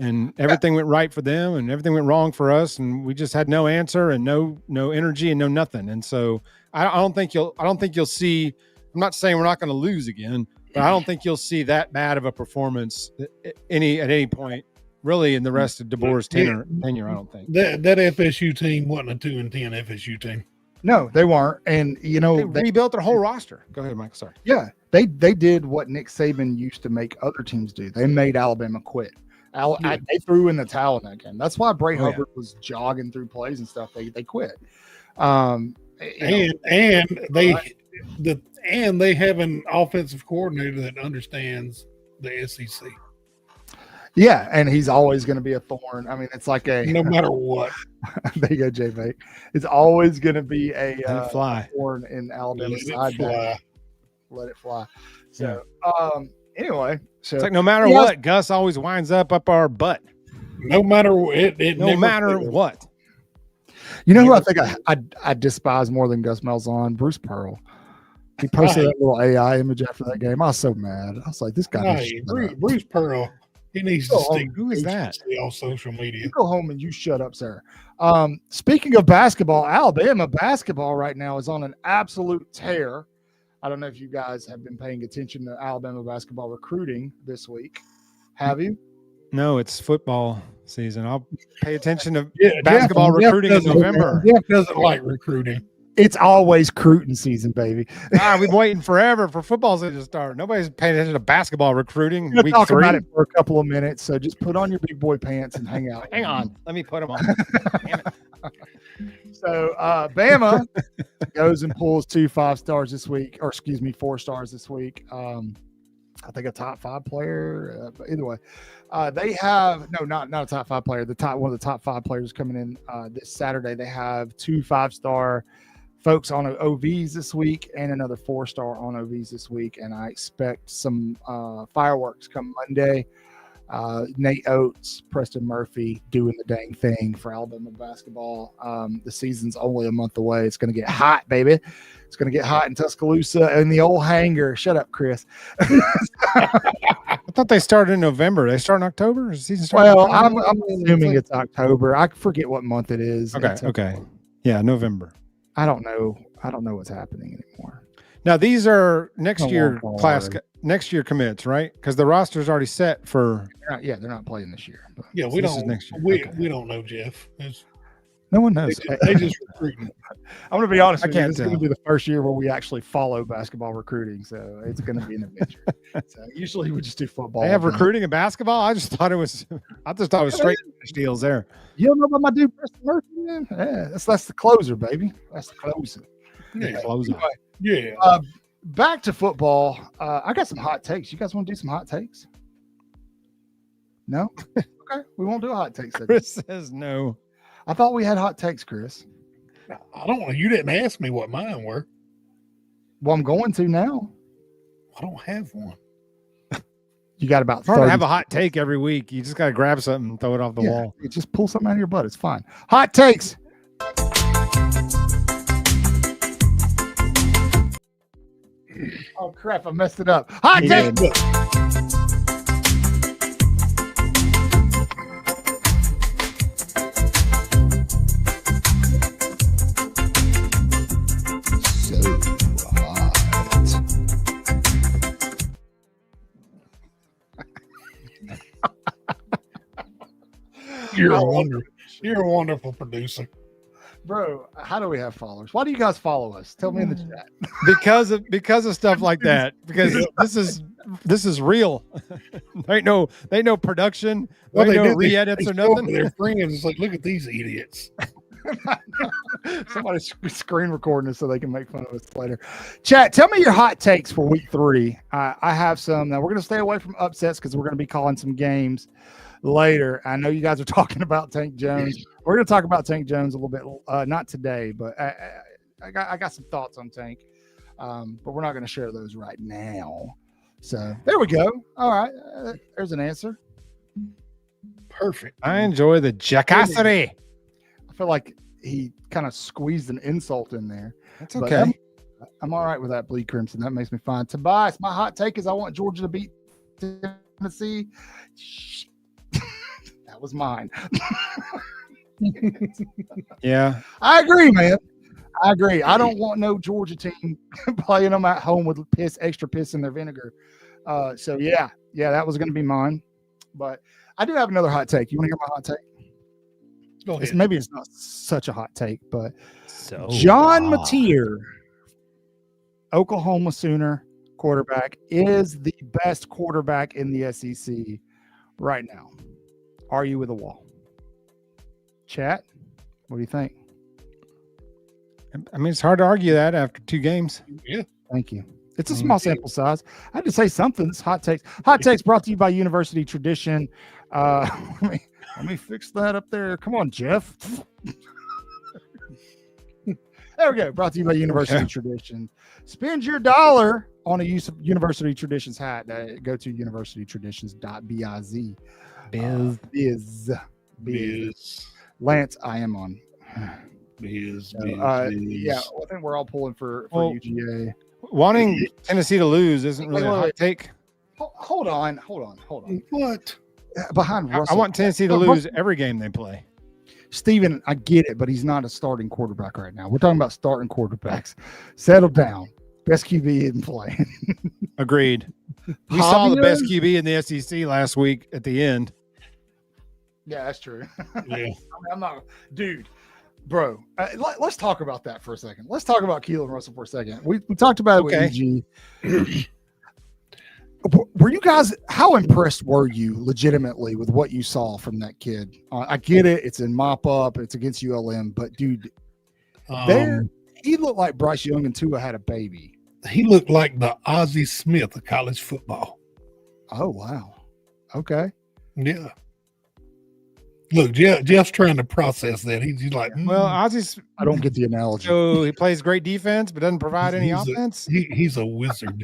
And everything went right for them, and everything went wrong for us, and we just had no answer and no energy and no nothing. And so I don't think you'll see. I'm not saying we're not going to lose again, but I don't think you'll see that bad of a performance at any point, really, in the rest of DeBoer's tenure. I don't think that FSU team wasn't a 2-10 FSU team. No, they weren't. And they rebuilt their whole roster. Go ahead, Michael. Sorry. Yeah, they did what Nick Saban used to make other teams do. They made Alabama quit. They threw in the towel in that game. That's why Bray Hubbard was jogging through plays and stuff. They quit. And they have an offensive coordinator that understands the SEC. Yeah, and he's always going to be a thorn. I mean, it's like no matter what. There you go, J-Bait. It's always going to be a thorn in Alabama's side. Let it fly. So, anyway. So, it's like no matter what, Gus always winds up our butt. No matter what. No matter what. You know who I think I despise more than Gus Malzahn? Bruce Pearl. He posted that little AI image after that game. I was so mad. I was like, this guy. Bruce Pearl. He needs to stick. Who is that? On social media. You go home and you shut up, sir. Speaking of basketball, Alabama basketball right now is on an absolute tear. I don't know if you guys have been paying attention to Alabama basketball recruiting this week. Have you? No, it's football season. I'll pay attention to basketball recruiting in November. Jeff doesn't like recruiting. It's always recruiting season, baby. We've been waiting forever for football season to start. Nobody's paying attention to basketball recruiting. We're going to talk about it for a couple of minutes, so just put on your big boy pants and hang out. Hang on. Let me put them on. Damn it. So, Bama goes and pulls 2 5-stars this week, or 4 stars this week. I think a top 5 player, but either way, they have not a top 5 player. One of the top 5 players coming in this Saturday. They have 2 5-star folks on OVs this week and another 4-star on OVs this week, and I expect some fireworks come Monday. Nate Oates, Preston Murphy doing the dang thing for Alabama basketball. The season's only a month away. It's going to get hot, baby. It's going to get hot in Tuscaloosa and the old hangar. Shut up, Chris. I thought they started in November. They start in October? Or season well, I'm assuming it's October. I forget what month it is. Okay. Yeah, November. I don't know what's happening anymore. Now these are next year commits, right? Because the roster's already set for. They're not playing this year. Yeah, we don't. Next year. We don't know, Jeff. No one knows. They just recruiting. I'm going to be honest with you. It's going to be the first year where we actually follow basketball recruiting, so it's going to be an adventure. So usually we just do football. They have recruiting in basketball. I just thought it was straight deals there. You don't know about my dude Preston Murphy, man? Yeah, that's the closer, baby. That's the closer. Yeah, closer. Yeah. Back to football. I got some hot takes. You guys want to do some hot takes? No? Okay. We won't do a hot take segment. Chris says no. I thought we had hot takes, Chris. I don't know. You didn't ask me what mine were. Well, I'm going to now. I don't have one. You got about 30. It's hard to have a hot take every week. You just got to grab something and throw it off the wall. You just pull something out of your butt. It's fine. Hot takes. Oh, crap. I messed it up. Hot takes. You're a wonderful producer. Bro, how do we have followers? Why do you guys follow us? Tell me in the chat. Because of stuff like that. Because this is real. They ain't no production. Well, they no re-edits or nothing. Their friends, it's like, look at these idiots. Somebody's screen recording us so they can make fun of us later. Chat, tell me your hot takes for week 3. I have some. Now we're going to stay away from upsets because we're going to be calling some games later. I know you guys are talking about Tank Jones. We're going to talk about Tank Jones a little bit, not today, but I got some thoughts on Tank, but we're not going to share those right now. So there we go. All right, there's an answer. Perfect. I enjoy the jackassity. I feel like he kind of squeezed an insult in there. That's okay. I'm all right with that, Bleed Crimson. That makes me fine. Tobias, my hot take is I want Georgia to beat Tennessee. That was mine. Yeah, I agree, man. I agree. I don't want no Georgia team playing them at home with extra piss in their vinegar. So yeah, that was going to be mine. But I do have another hot take. You want to hear my hot take? Go ahead. Maybe it's not such a hot take, but John Mateer, Oklahoma Sooner quarterback, is the best quarterback in the SEC right now. Are you with a wall? Chat, what do you think? I mean, it's hard to argue that after 2 games. Yeah. Thank you. It's a small sample size. I had to say something. It's hot takes. Hot takes brought to you by University Tradition. Let me fix that up there. Come on, Jeff. There we go. Brought to you by University Tradition. Spend your dollar on a use of University Traditions hat. Go to universitytraditions.biz. Biz. Lance, I am on. Biz. Yeah, I think we're all pulling for UGA. Wanting Tennessee to lose isn't really a hot take. Hold on. What? Behind Russell. I want Tennessee to lose every game they play. Steven, I get it, but he's not a starting quarterback right now. We're talking about starting quarterbacks. Settle down. Best QB in play. Agreed. We saw the best QB in the SEC last week at the end. Yeah, that's true. Yeah. I mean, I'm not, dude, bro. Let's talk about that for a second. Let's talk about Keelan Russell for a second. We talked about it with EG. Were you guys, how impressed were you legitimately with what you saw from that kid? I get it. It's in mop up. It's against ULM, but dude, he looked like Bryce Young and Tua had a baby. He looked like the Ozzie Smith of college football. Oh, wow. Okay. Yeah. Look, Jeff's trying to process that. He's like, well, Ozzie's. I don't get the analogy. So he plays great defense, but doesn't provide any offense. He's a wizard.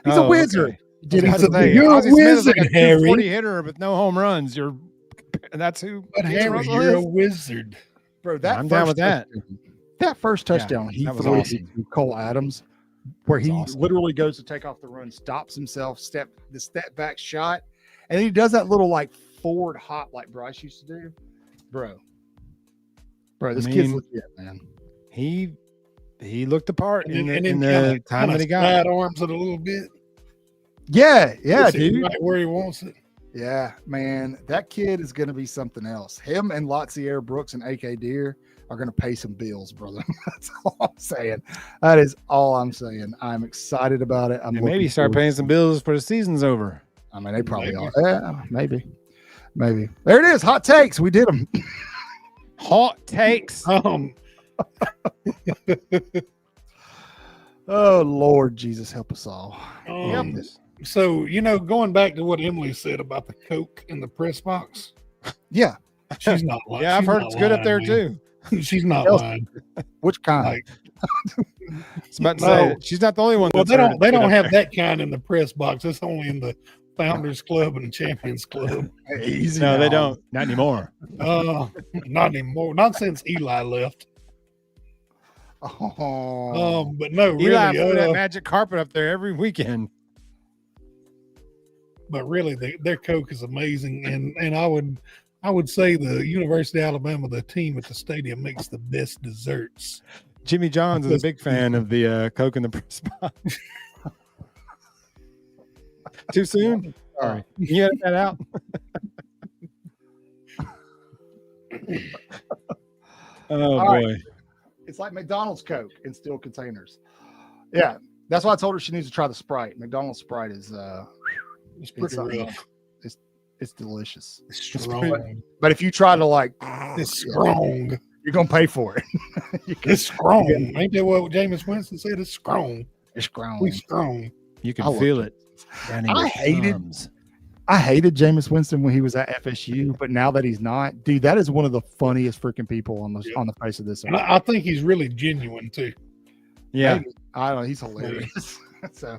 He's a wizard. Okay. You're a wizard, like Harry. 40 hitter with no home runs. That's who. But Harry, you're a wizard, bro. I'm down with that. That first touchdown he threw to Cole Adams, where he literally goes to take off the run, stops himself, step back shot, and then he does that little like forward hop like Bryce used to do, bro. This kid's legit, man. He looked the part in the time that he got. Arms it a little bit. Yeah, dude. Right where he wants it. Yeah, man. That kid is going to be something else. Him and Lotzier Brooks and AK Deer are going to pay some bills, brother. That's all I'm saying. That is all I'm saying. I'm excited about it. Maybe start paying some bills for the season's over. I mean, they probably are. Yeah, maybe. There it is. Hot takes. We did them. Hot takes. Oh, Lord Jesus, help us all. So, going back to what Emily said about the Coke in the press box. Yeah. She's not lying. Yeah, I've heard it's good up there, too. She's not lying. Which kind? It's about to say, she's not the only one. Well, they don't have that kind in the press box. It's only in the Founders Club and the Champions Club. Easy. No, they don't. Not anymore. Not anymore. Not since Eli left. But no, really. Eli put that magic carpet up there every weekend. But really, their Coke is amazing, and I would say the University of Alabama, the team at the stadium, makes the best desserts. Jimmy Johns is a big fan of the Coke in the press box. Too soon? Sorry. Can you edit that out? Oh, all boy. Right. It's like McDonald's Coke in steel containers. Yeah, that's why I told her she needs to try the Sprite. McDonald's Sprite is it's pretty rough. It's delicious. It's strong. But if you try to it's strong. You're gonna pay for it. It's strong. Ain't that what Jameis Winston said? It's strong. It's strong. We strong. You can feel it. I hated Jameis Winston when he was at FSU, but now that he's not, dude, that is one of the funniest freaking people on the face of this earth. And I think he's really genuine too. Yeah, maybe. I don't know. He's hilarious. So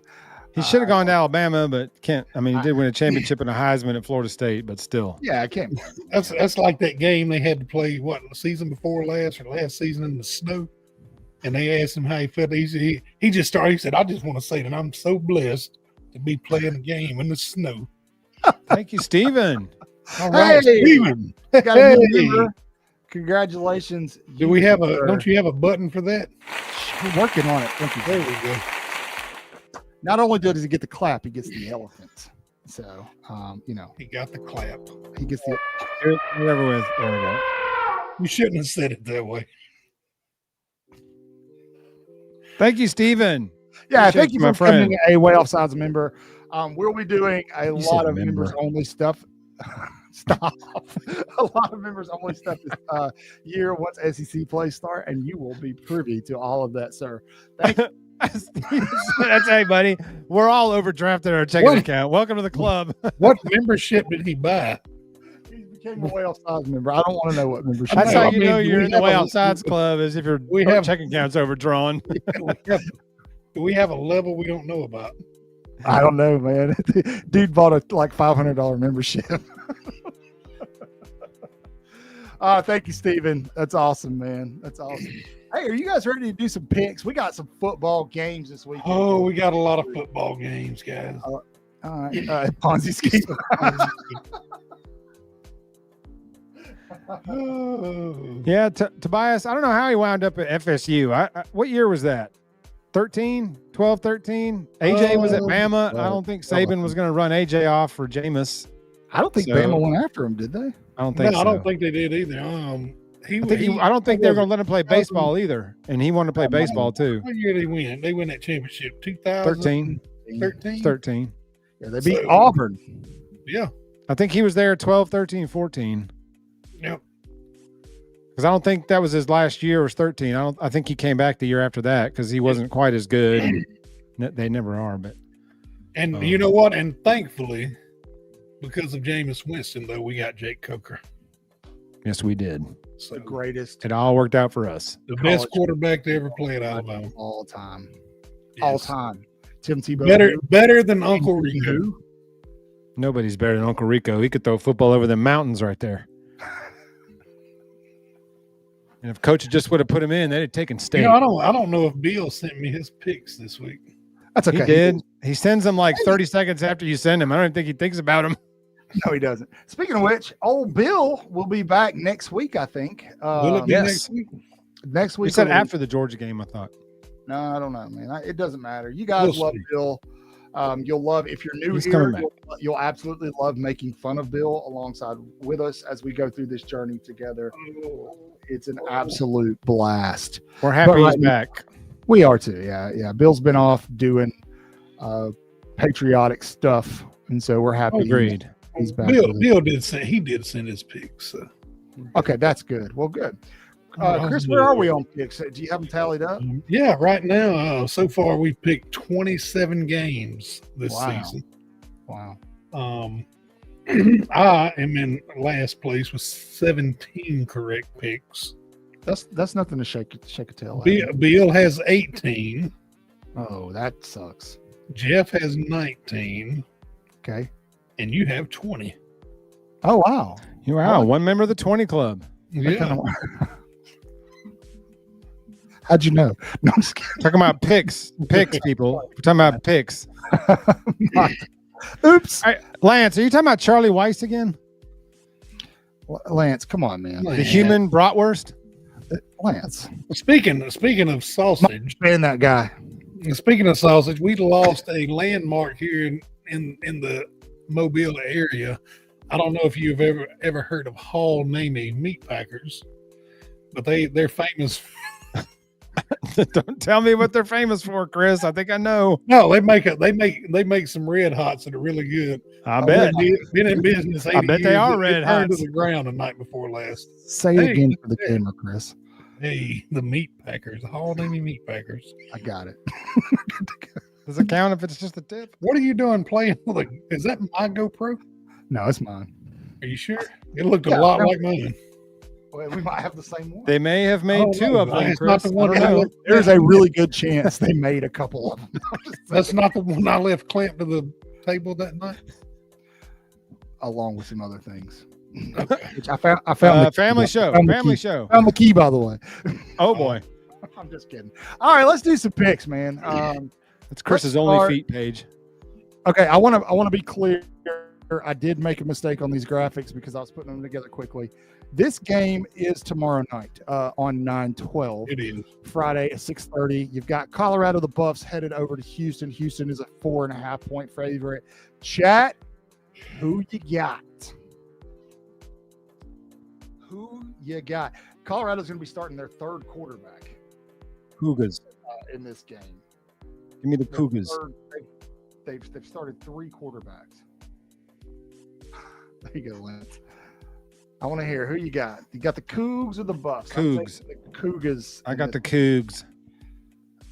he should have gone to Alabama, but can't. I mean, he did win a championship and a Heisman at Florida State, but still. Yeah, I can't. That's like that game they had to play the season before last or last season in the snow, and they asked him how he felt. He just started. He said, "I just want to say that I'm so blessed to be playing a game in the snow." Thank you, Steven. All right, Steven. Gotta remember, Congratulations. Do we have a? Don't you have a button for that? We're working on it. Thank you. There we go. Not only does he get the clap, he gets the elephant. So, He got the clap. he gets the. Whoever with. There we go. You shouldn't have said it that way. Thank you, Stephen. Yeah, Appreciate thank you my for becoming friend. a Waaaay Offsides member. We'll be doing a You lot said of member. members only stuff. Stop. A lot of members only stuff this year once SEC plays start, and you will be privy to all of that, sir. Thank you. That's hey, buddy. We're all overdrafted our checking account. Welcome to the club. What membership did he buy? He became a Waaaay Offsides member. I don't want to know what membership. That's know. how I you mean, know do you're we in the have Waaaay a- Offsides Club is if your checking account's overdrawn. Do we have a level we don't know about? I don't know, man. Dude bought a $500 membership. Thank you, Steven. That's awesome, man. That's awesome. Hey, are you guys ready to do some picks? We got some football games this weekend. Oh, we got a lot of football games, guys. All right. Ponzi scheme. Oh. Yeah, Tobias, I don't know how he wound up at FSU. What year was that? 13, 12, 13? AJ was at Bama. I don't think Saban was going to run AJ off for Jameis. I don't think So- Bama went after him, did they? I don't think No, so. I don't think they did either. I don't think they were going to let him play baseball either. And he wanted to play baseball too. What year did they win? They win that championship 2013. 13. 13. Yeah, they beat Auburn. Yeah. I think he was there 12, 13, 14. Yep. Because I don't think that was his last year was 13. I think he came back the year after that because he wasn't quite as good. They never are, but And you know what? And thankfully, because of Jameis Winston, though, we got Jake Coker. yes, we did. So The greatest It all worked out for us. the college best quarterback to ever play at Alabama. all time. Yes. All time. Tim Tebow. Better than Uncle Rico. Who? Nobody's better than Uncle Rico. He could throw football over the mountains right there. And if coach just would have put him in, they'd have taken state. You know, I don't know if Bill sent me his picks this week. That's okay. He did. He sends them like 30 seconds after you send him. I don't even think he thinks about them. No, he doesn't. Speaking of which, old Bill will be back next week, I think. Will it be yes. next week? Next week. He said will- after the Georgia game, I thought. No, I don't know, man. It doesn't matter. You guys We'll love see. Bill. You'll love if you're new He's here. coming back. You'll absolutely love making fun of Bill alongside with us as we go through this journey together. It's an absolute blast. We're happy But he's right- back. We are too. Yeah. Bill's been off doing patriotic stuff, and so we're happy. Agreed. He's back. Bill, with us. Bill did send his picks. So. Okay, that's good. Well, good. Chris, where are we on picks? Do you have them tallied up? Yeah, right now, so far we've picked 27 games this Wow. season. Wow. I am in last place with 17 correct picks. That's nothing to shake a tail at. Bill has 18. Oh, that sucks. Jeff has 19, Okay. and you have 20. Oh, wow. Wow, one member of the 20 club. Yeah. How'd you know? No, I'm just kidding. Talking about picks, people. We're talking about picks. Oops. All right, Lance, are you talking about Charlie Weiss again? Lance, come on, man. The human bratwurst? Lance. Speaking of sausage, Man, that guy. speaking of sausage, we lost a landmark here in the Mobile area. I don't know if you've ever heard of Hall Namey Meat Packers, but they're famous. Don't tell me what they're famous for, Chris. I think I know. No, they make some red hots that are really good. I bet. Been in business 80 I bet they years. are It red burned hots. to the ground the night before last. Say Hey, it again for the hey. camera, Chris. Hey, the Meat Packers, the Hall Namey Meat Packers. I got it. Does it count if it's just a tip? What are you doing playing with a, is that my GoPro? No, it's mine. Are you sure? It looked Yeah, a lot no. like mine. Well, we might have the same one. They may have made Oh, two no, of them, it's not Chris. the I one don't I know. left- There's a really good chance they made a couple of them. That's not the one I left clamped to the table that night. Along with some other things. Okay. Which I found the key, Family by- show. found the Family key. show. Found the key, by the way. Oh, boy. I'm just kidding. All right, let's do some picks, man. It's Chris's let's only start- feet page. Okay, I want to be clear. I did make a mistake on these graphics because I was putting them together quickly. This game is tomorrow night on 9/12. It is. Friday at 6:30. You've got Colorado the Buffs headed over to Houston. Houston is a 4.5-point favorite. Chat, who you got? Who you got? Colorado's going to be starting their third quarterback Cougars. in this game. Give me the Cougars. They've started 3 quarterbacks. There you go, Lance. I want to hear who you got. You got the Cougs or the Buffs? Cougs. The Cougars. I got the Cougs.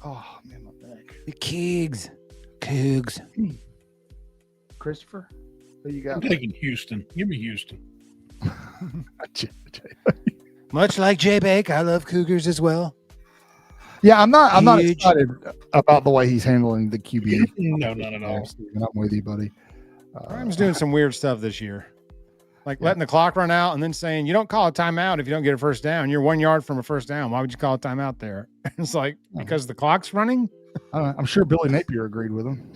Oh, man, my neck. The Cougs. Cougs. Christopher, who you got? I'm taking Houston. Give me Houston. Much like Jay Bake, I love Cougars as well. Yeah, I'm not Huge. excited about the way he's handling the QB. No, not at all. Steven, I'm with you, buddy. Grimes doing some weird stuff this year. Like letting the clock run out and then saying, you don't call a timeout if you don't get a first down. You're 1 yard from a first down. Why would you call a timeout there? It's like, because the clock's running? I'm sure Billy Napier agreed with him.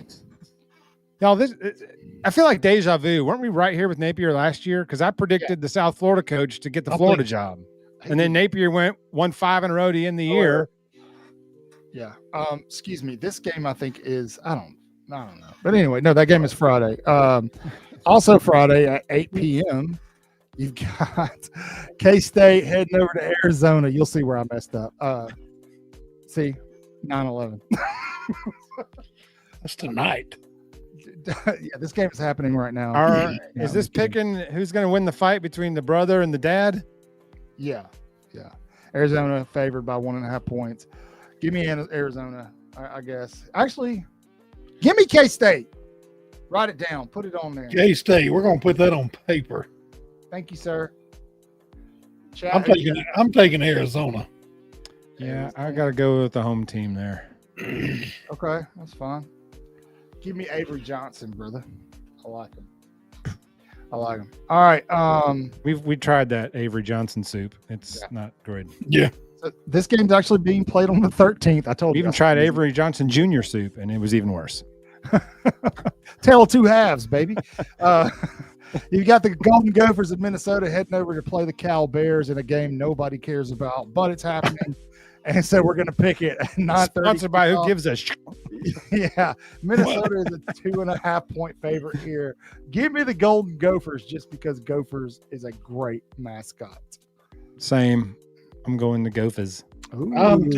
Y'all, I feel like deja vu. Weren't we right here with Napier last year? Because I predicted the South Florida coach to get the Florida job. And then Napier won 5 in a row to end the year. Yeah. Excuse me. This game, I think, is I don't know. But anyway, no, that game is Friday. Also Friday at 8 p.m. You've got K-State heading over to Arizona. You'll see where I messed up. See, 9/11. That's tonight. Yeah, this game is happening right now. All right. Is this picking who's going to win the fight between the brother and the dad? Yeah. Arizona favored by 1.5 points. Give me Arizona, I guess. Actually, give me K-State. Write it down. Put it on there. K-State. We're going to put that on paper. Thank you, sir. Chat, I'm taking Arizona. Yeah, I got to go with the home team there. Okay, that's fine. Give me Avery Johnson, brother. I like him. All right. We tried that Avery Johnson soup. It's not good. Yeah. So this game's actually being played on the 13th. I told We you. even tried Avery Johnson Jr. soup, and it was even worse. Tale of two halves, baby. You've got the Golden Gophers of Minnesota heading over to play the Cal Bears in a game nobody cares about, but it's happening. And so we're going to pick it at 9:30. Sponsored by Who Gives a Sh**. Yeah. Minnesota is a 2.5 point favorite here. Give me the Golden Gophers just because Gophers is a great mascot. Same. I'm going to Gophers. Ooh. I'm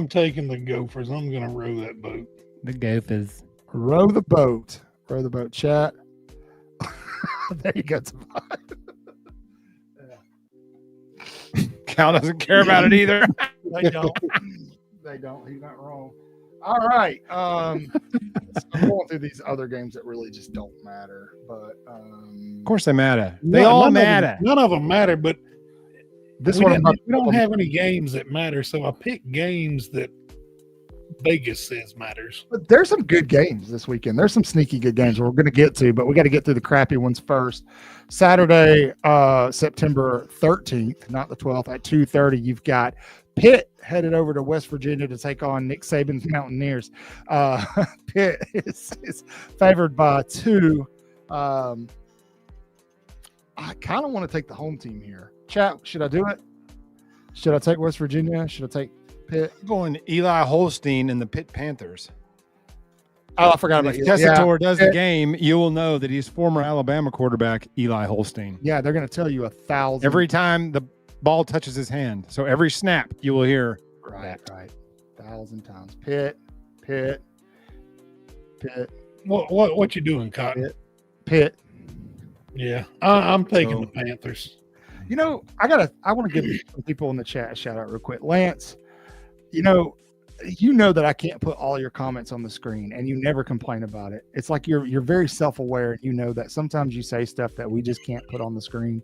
taking the Gophers. I'm going to row that boat. The Gophers. Row the boat. Chat. There you go. Cal doesn't care about it either. They don't. He's not wrong. All right. So I'm going through these other games that really just don't matter. But of course they matter. They all matter. None of them matter, but this we one don't have any games that matter. So I pick games that Vegas says matters. But there's some good games this weekend. There's some sneaky good games we're going to get to, but we got to get through the crappy ones first. Saturday, September 13th, not the 12th, at 2:30, you've got Pitt headed over to West Virginia to take on Nick Saban's Mountaineers. Pitt is favored by 2. I kind of want to take the home team here. Chat, should I do it? Should I take West Virginia? Should I take Pitt? I'm going Eli Holstein and the Pitt Panthers. Oh, I forgot about If Eli. Tessitore does the game, you will know that he's former Alabama quarterback Eli Holstein. Yeah, they're going to tell you 1,000. Every time the ball touches his hand. So every snap you will hear. Right. 1,000 times. Pitt. What you doing, Cotton? Pitt. Yeah, I'm taking the Panthers. You know, I want to give some people in the chat a shout out real quick. Lance, you know that I can't put all your comments on the screen and you never complain about it. It's like you're very self-aware and you know that sometimes you say stuff that we just can't put on the screen,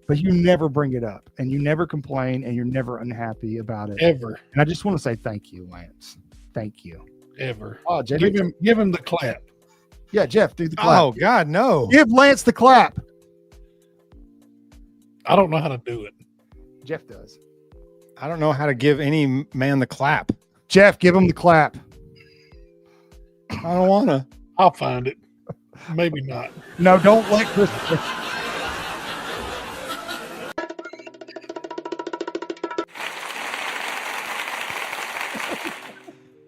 but you never bring it up and you never complain and you're never unhappy about it. Ever. And I just want to say thank you, Lance. Thank you. Ever. Oh, Jeff, give him the clap. Yeah, Jeff, do the clap. Oh, God, no. Give Lance the clap. I don't know how to do it. Jeff does. I don't know how to give any man the clap. Jeff, give him the clap. I don't want to. I'll find it. Maybe not. No, don't let Chris.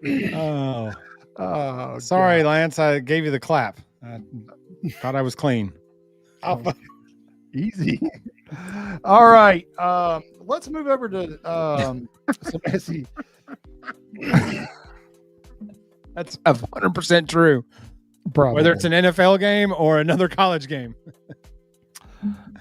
Oh, sorry, God. Lance. I gave you the clap. I thought I was clean. Easy. All right. Let's move over to some SEC. That's 100% true. Probably. Whether it's an NFL game or another college game.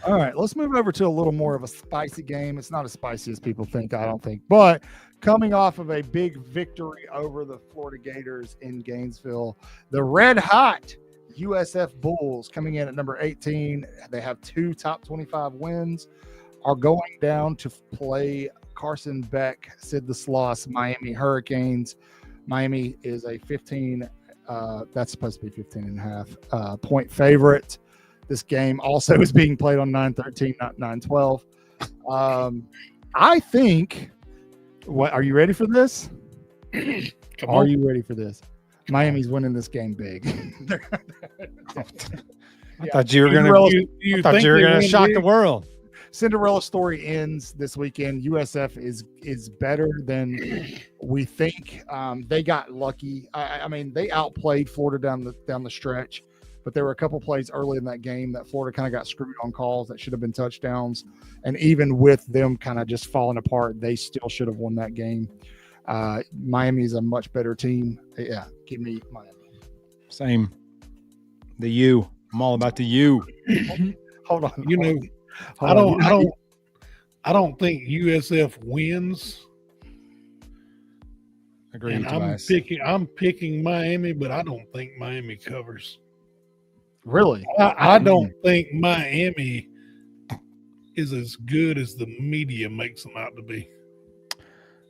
All right, let's move over to a little more of a spicy game. It's not as spicy as people think, I don't think. But coming off of a big victory over the Florida Gators in Gainesville, the red hot USF Bulls coming in at number 18. They have 2 top 25 wins, are going down to play Carson Beck, Sid the Sloss, Miami Hurricanes. Miami is a 15, that's supposed to be 15 and a half point favorite. This game also is being played on 9/13, not 9/12. I think, what are you ready for this? Are you ready for this? Miami's winning this game big. I thought you were going to shock the world. Cinderella story ends this weekend. USF is better than we think. They got lucky. I mean, they outplayed Florida down the stretch, but there were a couple plays early in that game that Florida kind of got screwed on calls that should have been touchdowns. And even with them kind of just falling apart, they still should have won that game. Miami is a much better team. Yeah, give me Miami. Same. The U. I'm all about the U. Hold on. You know, I don't think USF wins. Agreed. And I'm picking Miami, but I don't think Miami covers. Really? I don't think Miami is as good as the media makes them out to be.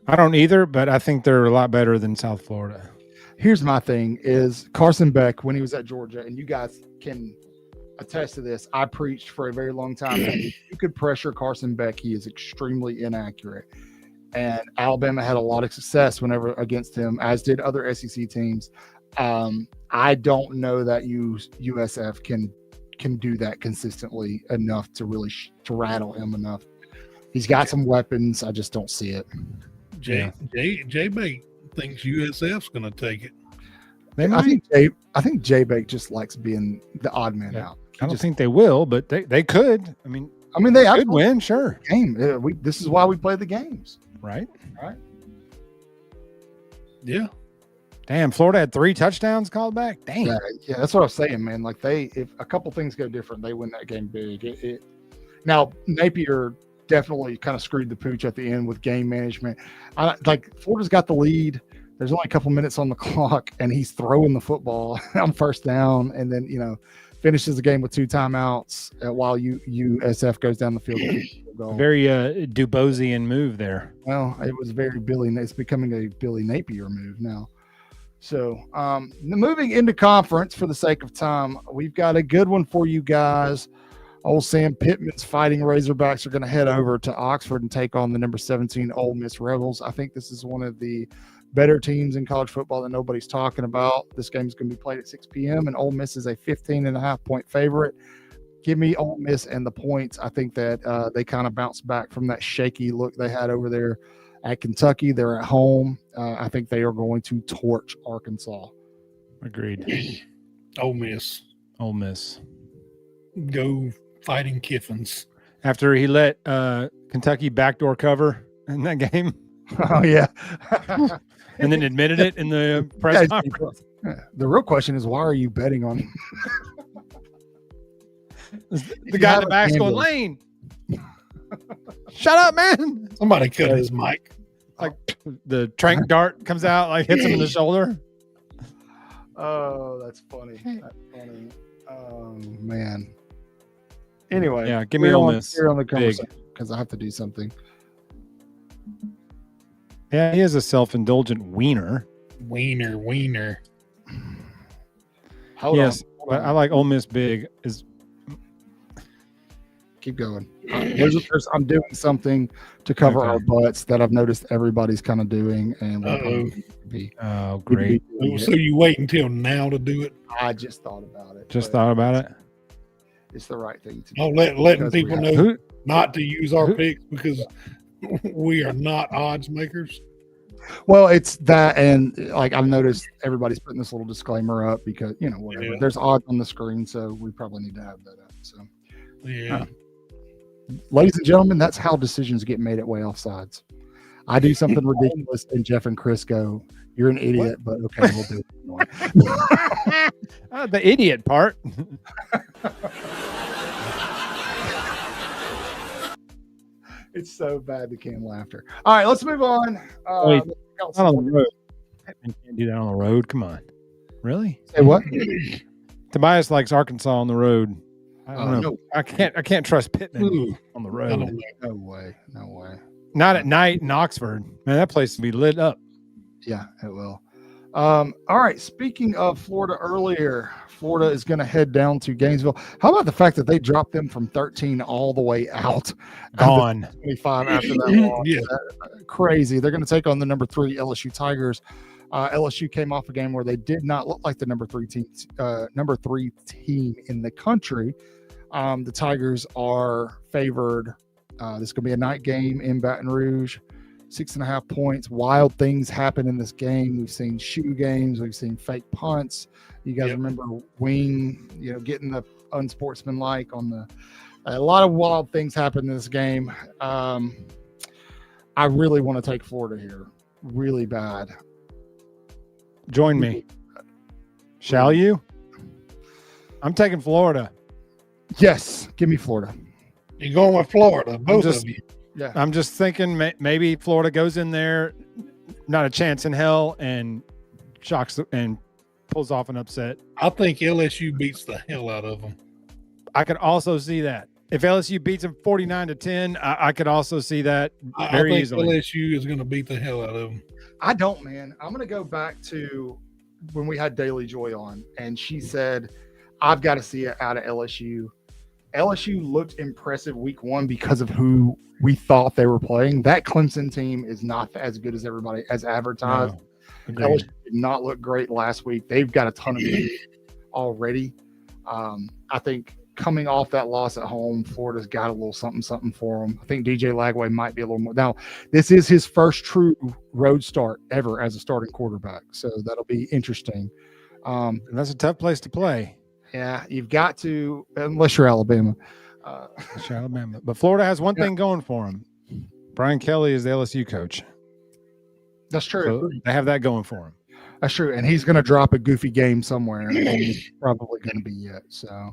I don't either, but I think they're a lot better than South Florida. Here's my thing is Carson Beck, when he was at Georgia, and you guys can attest to this, I preached for a very long time that if you could pressure Carson Beck, he is extremely inaccurate. And Alabama had a lot of success whenever against him, as did other SEC teams. I don't know that USF can do that consistently enough to really to rattle him enough. He's got some weapons. I just don't see it. J-Bake thinks USF's going to take it. I think J-Bake just likes being the odd man out. I don't think they will, but they could. I mean, they could win, sure. Game. This is why we play the games, right? Yeah. Damn, Florida had 3 touchdowns called back. Damn. Yeah, that's what I'm saying, man. Like if a couple things go different, they win that game big. Now Napier definitely kind of screwed the pooch at the end with game management. Florida's got the lead. There's only a couple minutes on the clock, and he's throwing the football on first down, and then finishes the game with 2 timeouts while USF goes down the field. Very Dubosian move there. Well, it was very it's becoming a Billy Napier move now. So moving into conference for the sake of time, we've got a good one for you guys. Old Sam Pittman's Fighting Razorbacks are going to head over to Oxford and take on the number 17 Ole Miss Rebels. I think this is one of the better teams in college football that nobody's talking about. This game is going to be played at 6 p.m. and Ole Miss is a 15.5 point favorite. Give me Ole Miss and the points. I think that they kind of bounced back from that shaky look they had over there at Kentucky. They're at home. I think they are going to torch Arkansas. Agreed. Ole Miss. Ole Miss. Go Fighting Kiffins. After he let Kentucky backdoor cover in that game. Oh, yeah. And then admitted it in the press conference. The real question is, why are you betting on the guy in the back's going, Lane, shut up, man. Somebody cut his mic. Like the trank dart comes out, like hits him in the shoulder. Oh, that's funny. That's funny. Oh, man. Anyway. Yeah, give me Ole Miss. Here on the conversation because I have to do something. Yeah, he is a self-indulgent wiener. Wiener. Hold on. But I like Ole Miss big. Keep going. I'm doing something to cover our butts that I've noticed everybody's kind of doing, and great. So you wait until now to do it? I just thought about it. Thought about it. It's the right thing to do. Oh, letting people know not to use our picks because we are not odds makers. Well, it's that, and like I've noticed everybody's putting this little disclaimer up because whatever. Yeah. There's odds on the screen, so we probably need to have that up. So, Yeah. ladies and gentlemen, that's how decisions get made at Waaaay Offsides. I do something ridiculous, and Jeff and Chris go, "You're an idiot," but okay, we'll do it anyway. The idiot part. It's so bad to can laughter. All right, let's move on. Wait, not on the road. You can't do that on the road. Come on. Really? Say what? Tobias likes Arkansas on the road. I don't know. No. I can't trust Pittman on the road. No way. No way. Not at night in Oxford. Man, that place will be lit up. Yeah, it will. All right. Speaking of Florida earlier, Florida is going to head down to Gainesville. How about the fact that they dropped them from 13 all the way out? Gone. 25 after that loss. Yeah. Crazy. They're going to take on the number 3 LSU Tigers. LSU came off a game where they did not look like the number three team in the country. The Tigers are favored. This is going to be a night game in Baton Rouge. 6.5 points. Wild things happen in this game. We've seen shoe games. We've seen fake punts. You guys remember Wing, getting the unsportsmanlike on the. A lot of wild things happen in this game. I really want to take Florida here, really bad. Join me. Shall you? I'm taking Florida. Yes, give me Florida. You're going with Florida, both of you. Yeah, I'm just thinking maybe Florida goes in there, not a chance in hell, and shocks and pulls off an upset. I think LSU beats the hell out of them. I could also see that. If LSU beats them 49-10, I could also see that very I think easily. LSU is going to beat the hell out of them. I don't, man. I'm going to go back to when we had Daily Joy on, and she said, I've got to see it out of LSU. LSU looked impressive week 1 because of who we thought they were playing. That Clemson team is not as good as everybody as advertised. No, LSU did not look great last week. They've got a ton of games already. I think coming off that loss at home, Florida's got a little something for them. I think DJ Lagway might be a little more. Now, this is his first true road start ever as a starting quarterback, so that'll be interesting. And that's a tough place to play. Yeah, you've got to, unless you're Alabama. Alabama. But Florida has one thing going for them. Brian Kelly is the LSU coach. That's true. So they have that going for him. That's true. And he's going to drop a goofy game somewhere, and it's probably going to be it. So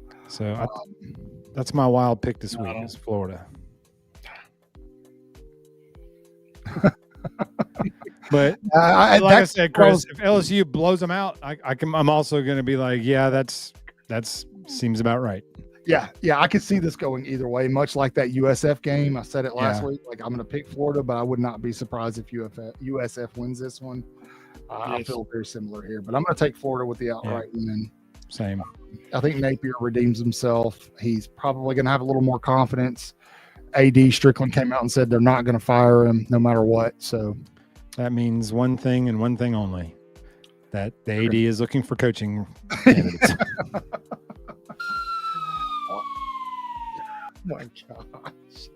that's my wild pick this week is Florida. But like I said, Chris, if LSU blows them out, I'm also going to be like, yeah, that's seems about right. Yeah, I could see this going either way, much like that USF game. I said it last week. Like, I'm going to pick Florida, but I would not be surprised if USF wins this one. I feel very similar here, but I'm going to take Florida with the outright win. Same. I think Napier redeems himself. He's probably going to have a little more confidence. AD Strickland came out and said they're not going to fire him no matter what. So that means one thing and one thing only, that the AD is looking for coaching candidates. Oh my gosh.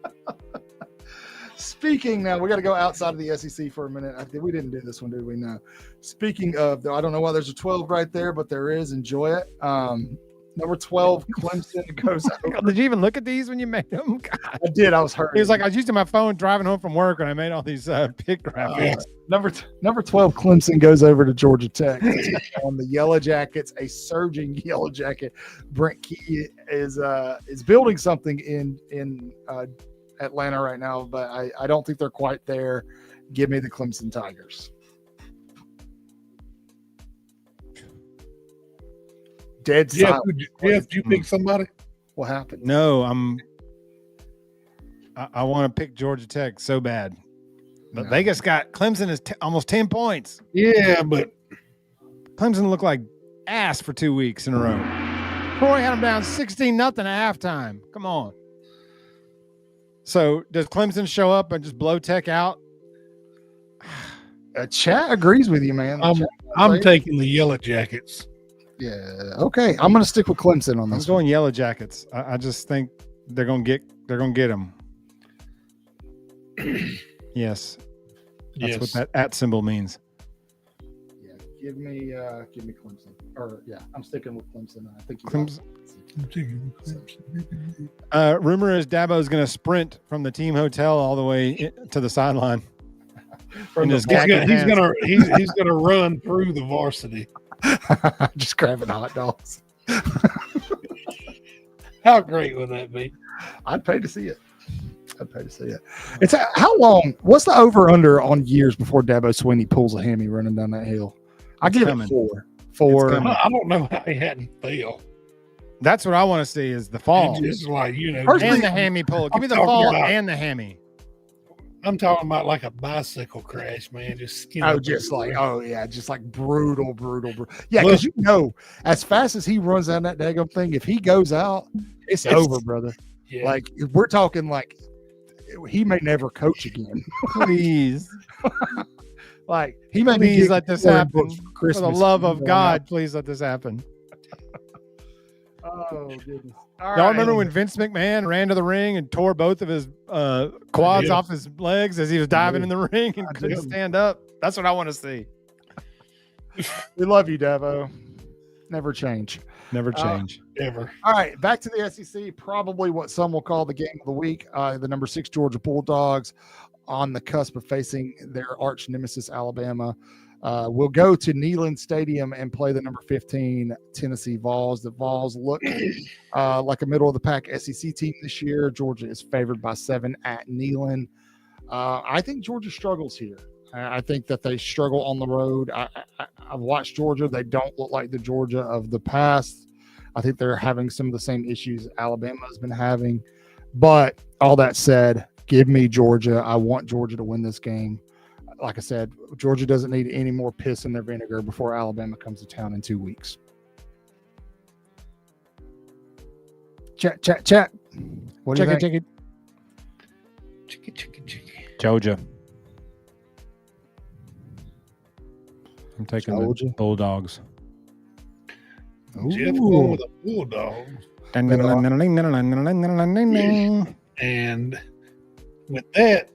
Speaking now, we got to go outside of the SEC for a minute. We didn't do this one, did we? No. Speaking of, I don't know why there's a 12 right there, but there is. Enjoy it. Number 12, Clemson goes over. Did you even look at these when you made them? God. I did. I was hurt. He was like, I was using my phone driving home from work when I made all these pick graphics. Number 12, Clemson goes over to Georgia Tech on the Yellow Jackets, a surging Yellow Jacket. Brent Key is building something in Atlanta right now, but I don't think they're quite there. Give me the Clemson Tigers. Dead silent. Jeff, did you pick somebody? What happened? No, I want to pick Georgia Tech so bad. But Vegas got Clemson is almost 10 points. Yeah, but Clemson looked like ass for 2 weeks in a row. Troy had them down 16-0 at halftime. Come on. So does Clemson show up and just blow Tech out? Chat agrees with you, man. I'm taking the Yellow Jackets. Yeah. Okay. I'm going to stick with Clemson on this. I'm going Yellow Jackets. I just think they're going to get them. Yes. That's what that at symbol means. Yeah, give me Clemson. Or I'm sticking with Clemson. I think Clemson. Rumor is Dabo's going to sprint from the team hotel all the way to the sideline. He's gonna run through the varsity. Just grabbing hot dogs. How great would that be? I'd pay to see it. It's how long? What's the over under on years before Dabo Swinney pulls a hammy running down that hill? I give it 4. 4. I don't know how he hadn't failed. That's what I want to see is the fall. Just like and the hammy pull. Give me the fall and the hammy. I'm talking about like a bicycle crash, man. Just just like brutal. Yeah, because as fast as he runs down that daggum thing, if he goes out, it's over, brother. Yeah. Like we're talking like he may never coach again. Please. Like he may please let this happen. For the love of God, out. Please let this happen. Oh goodness. Y'all remember when Vince McMahon ran to the ring and tore both of his quads off his legs as he was diving in the ring and couldn't stand up? That's what I want to see. We love you, Davo. Never change. Never change. Ever. All right, back to the SEC. Probably what some will call the game of the week. The number 6 Georgia Bulldogs on the cusp of facing their arch nemesis, Alabama. We'll go to Neyland Stadium and play the number 15 Tennessee Vols. The Vols look like a middle of the pack SEC team this year. Georgia is favored by 7 at Neyland. I think Georgia struggles here. I think that they struggle on the road. I've watched Georgia. They don't look like the Georgia of the past. I think they're having some of the same issues Alabama has been having. But all that said, give me Georgia. I want Georgia to win this game. Like I said, Georgia doesn't need any more piss in their vinegar before Alabama comes to town in 2 weeks. Chat. What do you think? Georgia. I'm taking the Bulldogs. Jeff going with the Bulldogs. And with that,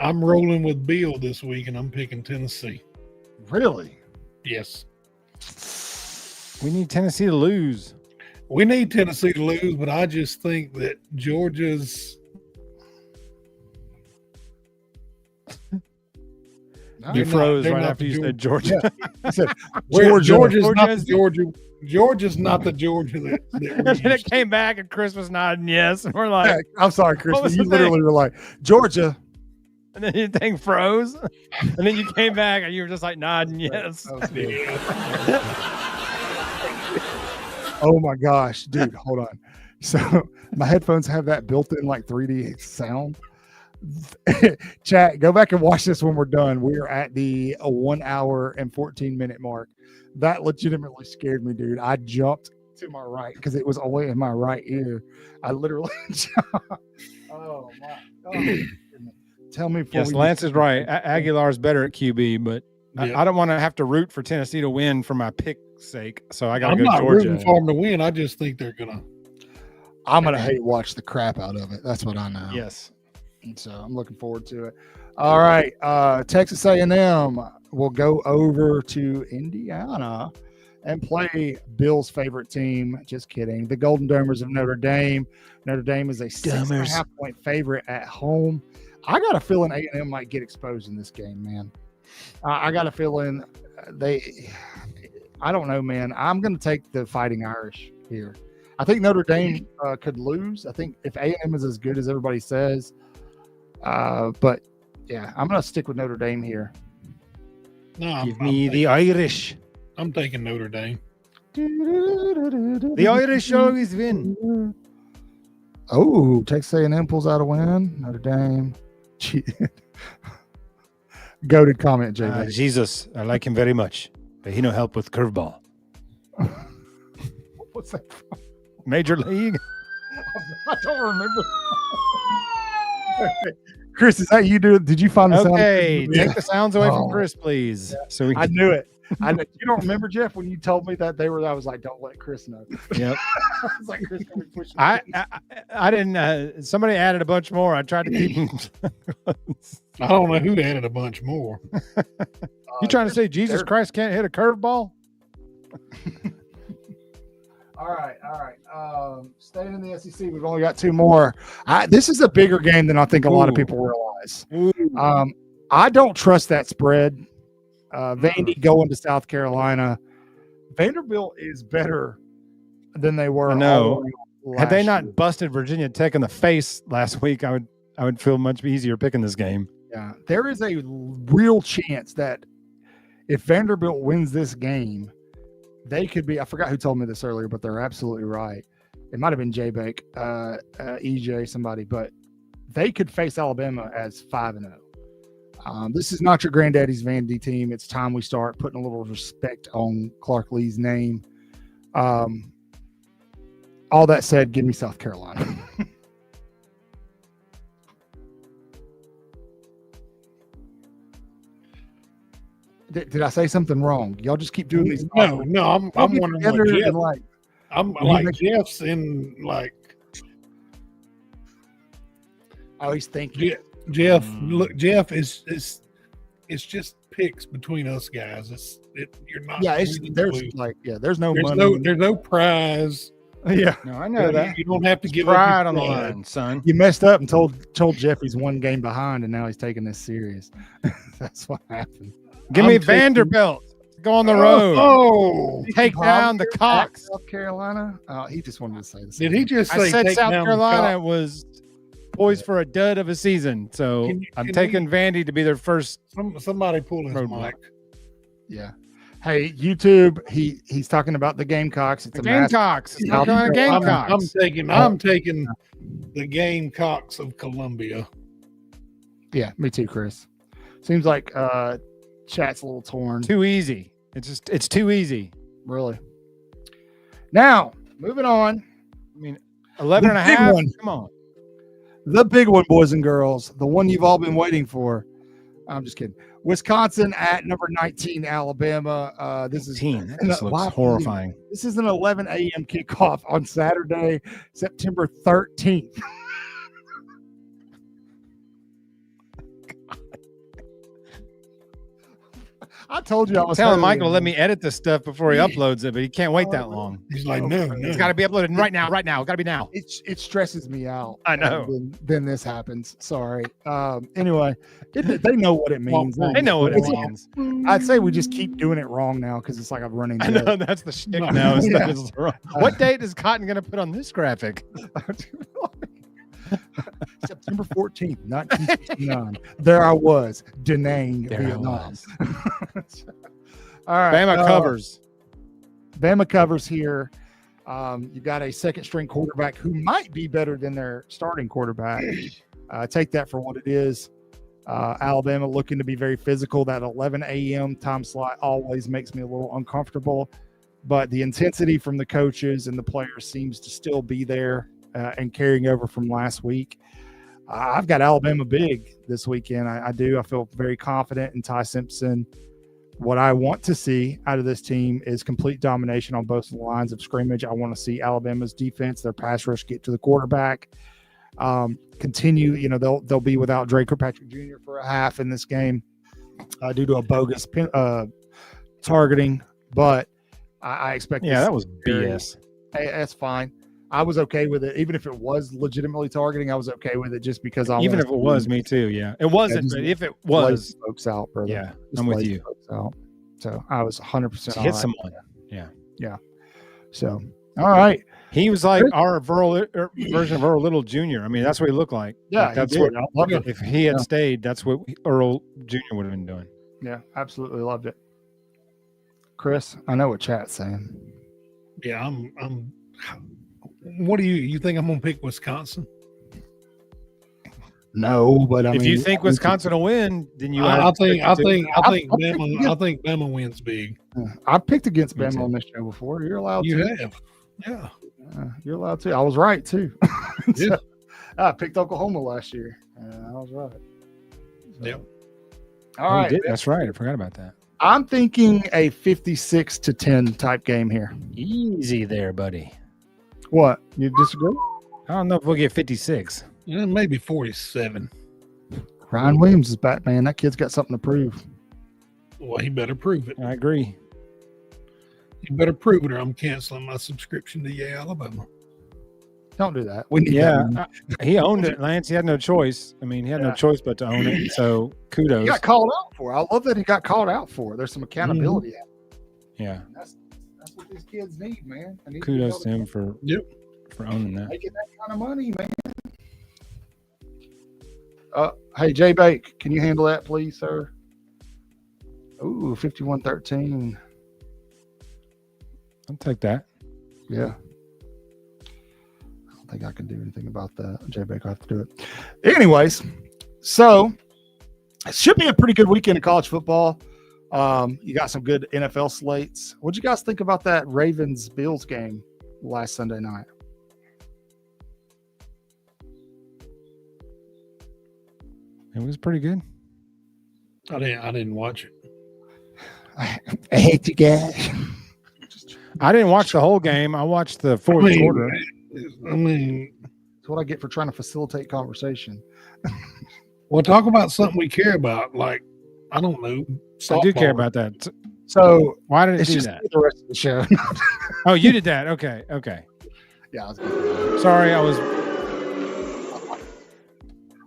I'm rolling with Bill this week, and I'm picking Tennessee. Really? Yes. We need Tennessee to lose. We need Tennessee to lose, but I just think that Georgia's... You froze right after you said Georgia. I said, Georgia's not the Georgia. Georgia's not the Georgia that and then it came back, and Chris was nodding yes, and we're like, yeah, "I'm sorry, Chris." You literally were like, "Georgia," and then your thing froze, and then you came back, and you were just like nodding yes. Oh my gosh, dude! Hold on. So my headphones have that built-in like 3D sound. Chat, go back and watch this when we're done. We are at the 1 hour and 14-minute mark. That legitimately scared me, dude. I jumped to my right because it was only in my right ear. I literally jumped. Oh my God. Tell me. Yes, Lance is right. Aguilar's better at QB, but I don't want to have to root for Tennessee to win for my pick's sake. So I got to go Georgia. I'm not rooting for them to win. I just think they're gonna. I'm gonna hate watch the crap out of it. That's what I know. Yes. And so I'm looking forward to it. All right, Texas A&M will go over to Indiana and play Bill's favorite team. Just kidding. The Golden Domers of Notre Dame. Notre Dame is a 6.5-point favorite at home. I got a feeling A&M might get exposed in this game, man. I got a feeling I don't know, man. I'm going to take the Fighting Irish here. I think Notre Dame could lose. I think if A&M is as good as everybody says, but yeah, I'm going to stick with Notre Dame here. No, Give me the Irish. I'm taking Notre Dame. The Irish always win. Oh, Texas A&M pulls out a win. Notre Dame. Goated comment, JJ. Jesus, I like him very much, but he no help with curveball. What's that from? Major League. I don't remember. Chris, is that you? Did you find the sound? Okay, Yeah. take the sounds away from Oh. Chris, please. So we I knew it. You don't remember, Jeff, when you told me that they were? I was like, don't let Chris know. Yep. I was like, Chris, can we push it? I didn't. Somebody added a bunch more. I tried to keep them. I don't know who added a bunch more. You trying to say Jesus Christ can't hit a curveball? All right. Staying in the SEC, we've only got two more. This is a bigger game than I think a lot of people realize. I don't trust that spread. Vandy going to South Carolina. Vanderbilt is better than they were. No, had they not year. busted Virginia Tech in the face last week, I would feel much easier picking this game. Yeah, there is a real chance that if Vanderbilt wins this game, they could be. I forgot who told me this earlier, but they're absolutely right. It might have been Jay Bake, EJ, somebody, but they could face Alabama as 5-0. This is not your granddaddy's Vandy team. It's time we start putting a little respect on Clark Lee's name. All that said, give me South Carolina. Did I say something wrong? Y'all just keep doing these. No, I'm wondering what Jeff, like. I'm like Jeff's in like. Oh, he's thinking. Jeff, look, Jeff is it's just picks between us guys. You're not. Yeah, there's no money. There's no prize. Yeah, No, I know that. You don't have to give Pride up on the your pride. line, son. you messed up and told Jeff he's one game behind, and now he's taking this serious. That's what happened. Give me Vanderbilt. Go on the road. Oh, Take down the Cox. South Carolina. He just wanted to say this. did he just say? I said take South down the Carolina Cox? was poised for a dud of a season, so I'm can taking Vandy to be their first. Somebody pull his Roadblock. mic. Yeah. Hey, YouTube. He's talking about the Gamecocks. It's The a massive- Gamecocks. It's North I'm- Carolina I'm Gamecocks. taking the Gamecocks of Columbia. Yeah, me too, Chris. Seems like chat's a little torn. Too easy. It's too easy. Really. Now, moving on. I mean, 11 and a The big half. one. Come on. The big one, boys and girls. The one you've all been waiting for. I'm just kidding. Wisconsin at number 19, Alabama. This is This looks Wow. horrifying. This is an 11 a.m. kickoff on Saturday, September 13th. I told you I I'm was telling hurrying. Michael to let me edit this stuff before he uploads it, but he can't wait that long. He's like, no. It's got to be uploaded right now. Got to be now. It stresses me out. I know. Then this happens. Sorry. Anyway, they know what it means. They know what it means. I'd say we just keep doing it wrong now because it's like I'm running. I know that's the shtick now. Is Yeah. that it's wrong. What date is Cotton going to put on this graphic? September 14th, 1969. There I was, Da Nang, There I Vietnam. was. All right. Bama covers. Bama covers here. You got a second string quarterback who might be better than their starting quarterback. Take that for what it is. Alabama looking to be very physical. That 11 a.m. time slot always makes me a little uncomfortable, but the intensity from the coaches and the players seems to still be there and carrying over from last week. I've got Alabama big this weekend. I do. I feel very confident in Ty Simpson. What I want to see out of this team is complete domination on both lines of scrimmage. I want to see Alabama's defense, their pass rush, get to the quarterback. Continue, they'll be without Dre Kirkpatrick Jr. for a half in this game due to a bogus targeting, but I expect. Yeah, that was BS. Hey, that's fine. I was okay with it, even if it was legitimately targeting. I was okay with it just because Even if it was, me too. Yeah, it wasn't. just But if it was, folks out, brother. yeah, Just I'm with lazy you. folks out. So I was 100% Hit someone. Yeah, So all right. he was like our version of Earl Little Jr. I mean, that's what he looked like. Yeah, Like, that's he what. did. I loved it. If he had stayed, that's what Earl Jr. would have been doing. Yeah, absolutely loved it. Chris, I know what chat's saying. Yeah, I'm. What do you think? I'm gonna pick Wisconsin? No, but If you think Wisconsin will win, then you. I think Bama- Bama wins big. I've picked against Me Bama too. on this show before. You're allowed You to. have, yeah. You're allowed to. I was right too. Yeah. I picked Oklahoma last year. I was right. Yep. All right. That's right. I forgot about that. I'm thinking a 56-10 type game here. Easy there, buddy. What? You disagree? I don't know if we'll get 56. Yeah, maybe 47. Ryan Williams is back, man. That kid's got something to prove. Well, he better prove it. I agree. He better prove it, or I'm canceling my subscription to Alabama. Don't do that. We need that. He owned it, Lance. He had no choice. I mean, he had no choice but to own it. So kudos. He got called out for. I love that he got called out for. There's some accountability. Yeah. That's what these kids need, man. Kudos to him for owning that. Making that kind of money, man. Hey, Jay Bake, can you handle that, please, sir? Ooh, 51-13. I'll take that. Yeah. I don't think I can do anything about that. Jay Bake, I have to do it. Anyways, so it should be a pretty good weekend of college football. You got some good NFL slates. What'd you guys think about that Ravens-Bills game last Sunday night? It was pretty good. I didn't watch it. I hate you guys. I didn't watch the whole game. I watched the fourth quarter. I mean, that's what I get for trying to facilitate conversation. Well, talk about something we care about. Like, I don't know. Softball. I do care about that. So why did it do just that? The rest of the show. Oh, you did that. Okay. Yeah. Sorry,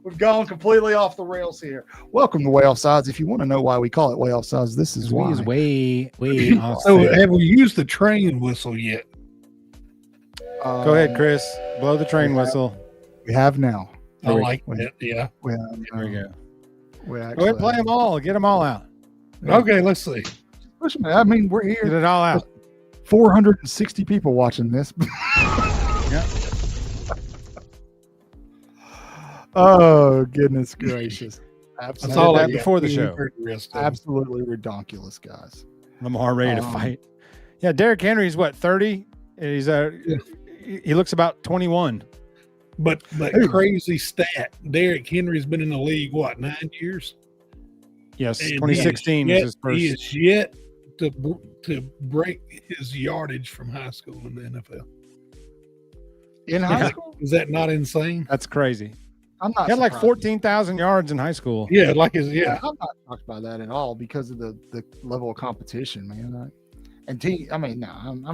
We've gone completely off the rails here. Welcome to Waaaay Offsides. If you want to know why we call it Waaaay Offsides, this is why. Way off. So, have we used the train whistle yet? Go ahead, Chris. Blow the train whistle. We have now. I like that. Yeah. There we go. Go ahead, play them all. Get them all out. Okay, let's see. Listen, I mean, we're here. Get it all out. 460 people watching this. Yeah. Oh, goodness gracious. Absolutely. I saw that before the show. Absolutely redonkulous, guys. Lamar ready to fight. Yeah, Derrick Henry's what, 30? He's he looks about 21. But crazy stat. Derrick Henry's been in the league, what, 9 years? Yes, 2016 was his first. He is yet to break his yardage from high school in the NFL. In high school? Is that not insane? That's crazy. I'm not. He had like 14,000 yards in high school. Yeah, I'm not shocked by that at all because of the level of competition, man. I'm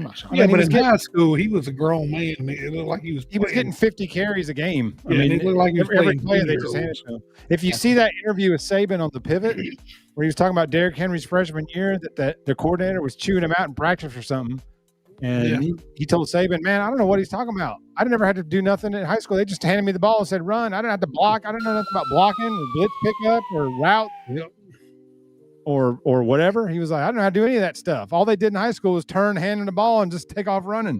not sure. Yeah, but in high school, he was a grown man. It looked like he was getting 50 carries a game. I mean, it looked like he was every play they just handed to him. If you see that interview with Saban on the Pivot, where he was talking about Derrick Henry's freshman year, that the coordinator was chewing him out in practice or something, and he told Saban, "Man, I don't know what he's talking about. I never had to do nothing in high school. They just handed me the ball and said run. I didn't have to block. I didn't know nothing about blocking or blitz pickup or route." Or whatever. He was like, I don't know how to do any of that stuff. All they did in high school was turn, hand in the ball, and just take off running.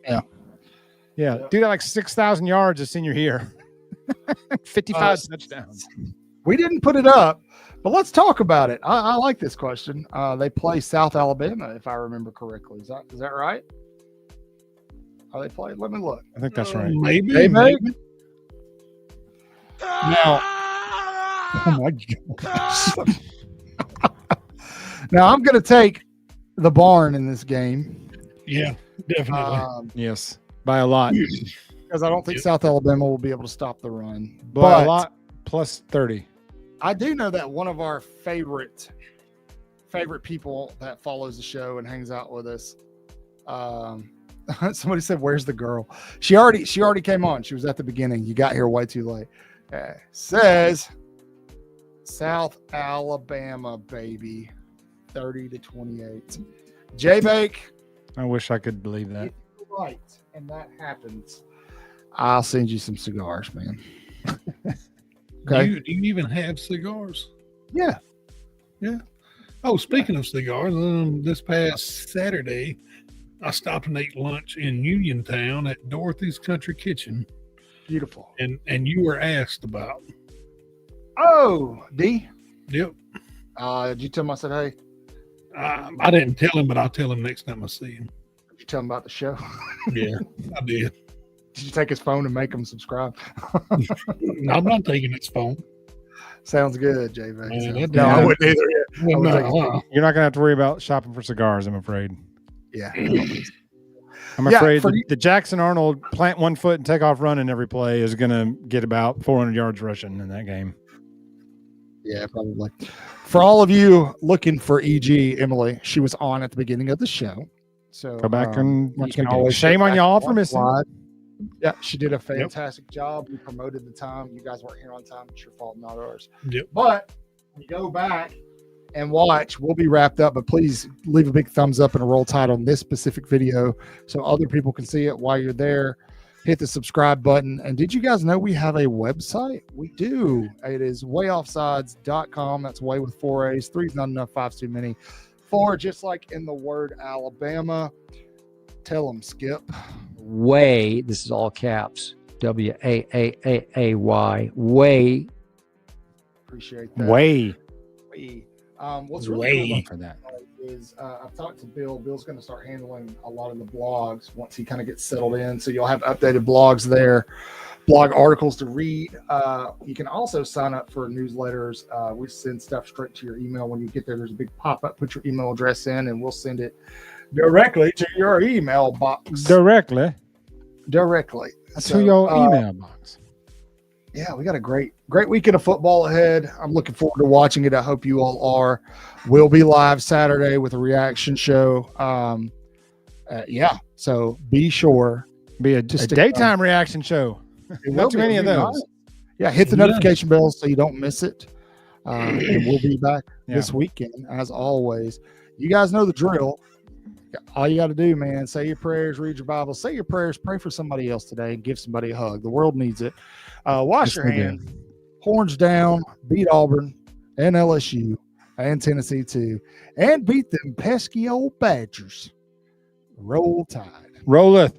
Yeah. Dude had like 6,000 yards his senior year. 55 touchdowns. We didn't put it up, but let's talk about it. I like this question. They play South Alabama, if I remember correctly. Is that right? They play? Let me look. I think that's right. Maybe. Now, oh my God. Now I'm going to take the barn in this game. Yeah, definitely. Yes, by a lot. Because I don't think South Alabama will be able to stop the run. By a lot, plus 30. I do know that one of our favorite people that follows the show and hangs out with us. Somebody said, "Where's the girl?" She already came on. She was at the beginning. You got here way too late. Says South Alabama, baby. 30-28. J-Bake. I wish I could believe that. If you're right, and that happens, I'll send you some cigars, man. Okay. Do you even have cigars? Yeah. Oh, speaking of cigars, this past Saturday, I stopped and ate lunch in Uniontown at Dorothy's Country Kitchen. Beautiful. And you were asked about. Oh, D? Yep. Did you tell him I said, hey? I didn't tell him, but I'll tell him next time I see him. Did you tell him about the show? Yeah, I did. Did you take his phone and make him subscribe? I'm not taking his phone. Sounds good, JV. Man, No, I wouldn't either. Yeah. well, I would no, take You're not gonna have to worry about shopping for cigars, I'm afraid. Yeah. I'm Yeah, afraid for the Jackson Arnold plant 1 foot and take off running every play is gonna get about 400 yards rushing in that game. Yeah, probably. For all of you looking for EG, Emily, she was on at the beginning of the show. So Go back and you watch can the game. always Shame go on back y'all and for watch missing. live. Yeah, she did a fantastic job. We promoted the time. You guys weren't here on time. It's your fault, not ours. Yep. But when you go back and watch, we'll be wrapped up. But please leave a big thumbs up and a roll tide on this specific video so other people can see it while you're there. Hit the subscribe button. And did you guys know we have a website? We do. It is waayoffsides.com. That's way with 4 A's. 3's not enough. 5's too many. 4, just like in the word Alabama. Tell them, Skip. Waaaay, this is all caps, Waaaay, way. Appreciate that. Way What's really cool about for that. is I've talked to Bill. Bill's going to start handling a lot of the blogs once he kind of gets settled in. So you'll have updated blogs there, blog articles to read. You can also sign up for newsletters. We send stuff straight to your email when you get there. There's a big pop-up. Put your email address in, and we'll send it directly to your email box. Directly So, to your email box. Yeah, we got a great weekend of football ahead. I'm looking forward to watching it. I hope you all are. We'll be live Saturday with a reaction show. So be sure. Be a daytime reaction show. Not too many of those. Nice. Yeah, hit the notification bell so you don't miss it. And we'll be back this weekend as always. You guys know the drill. All you got to do, man, say your prayers, read your Bible, say your prayers, pray for somebody else today, and give somebody a hug. The world needs it. Wash your hands, horns down, beat Auburn and LSU and Tennessee too, and beat them pesky old Badgers. Roll Tide. Roll it.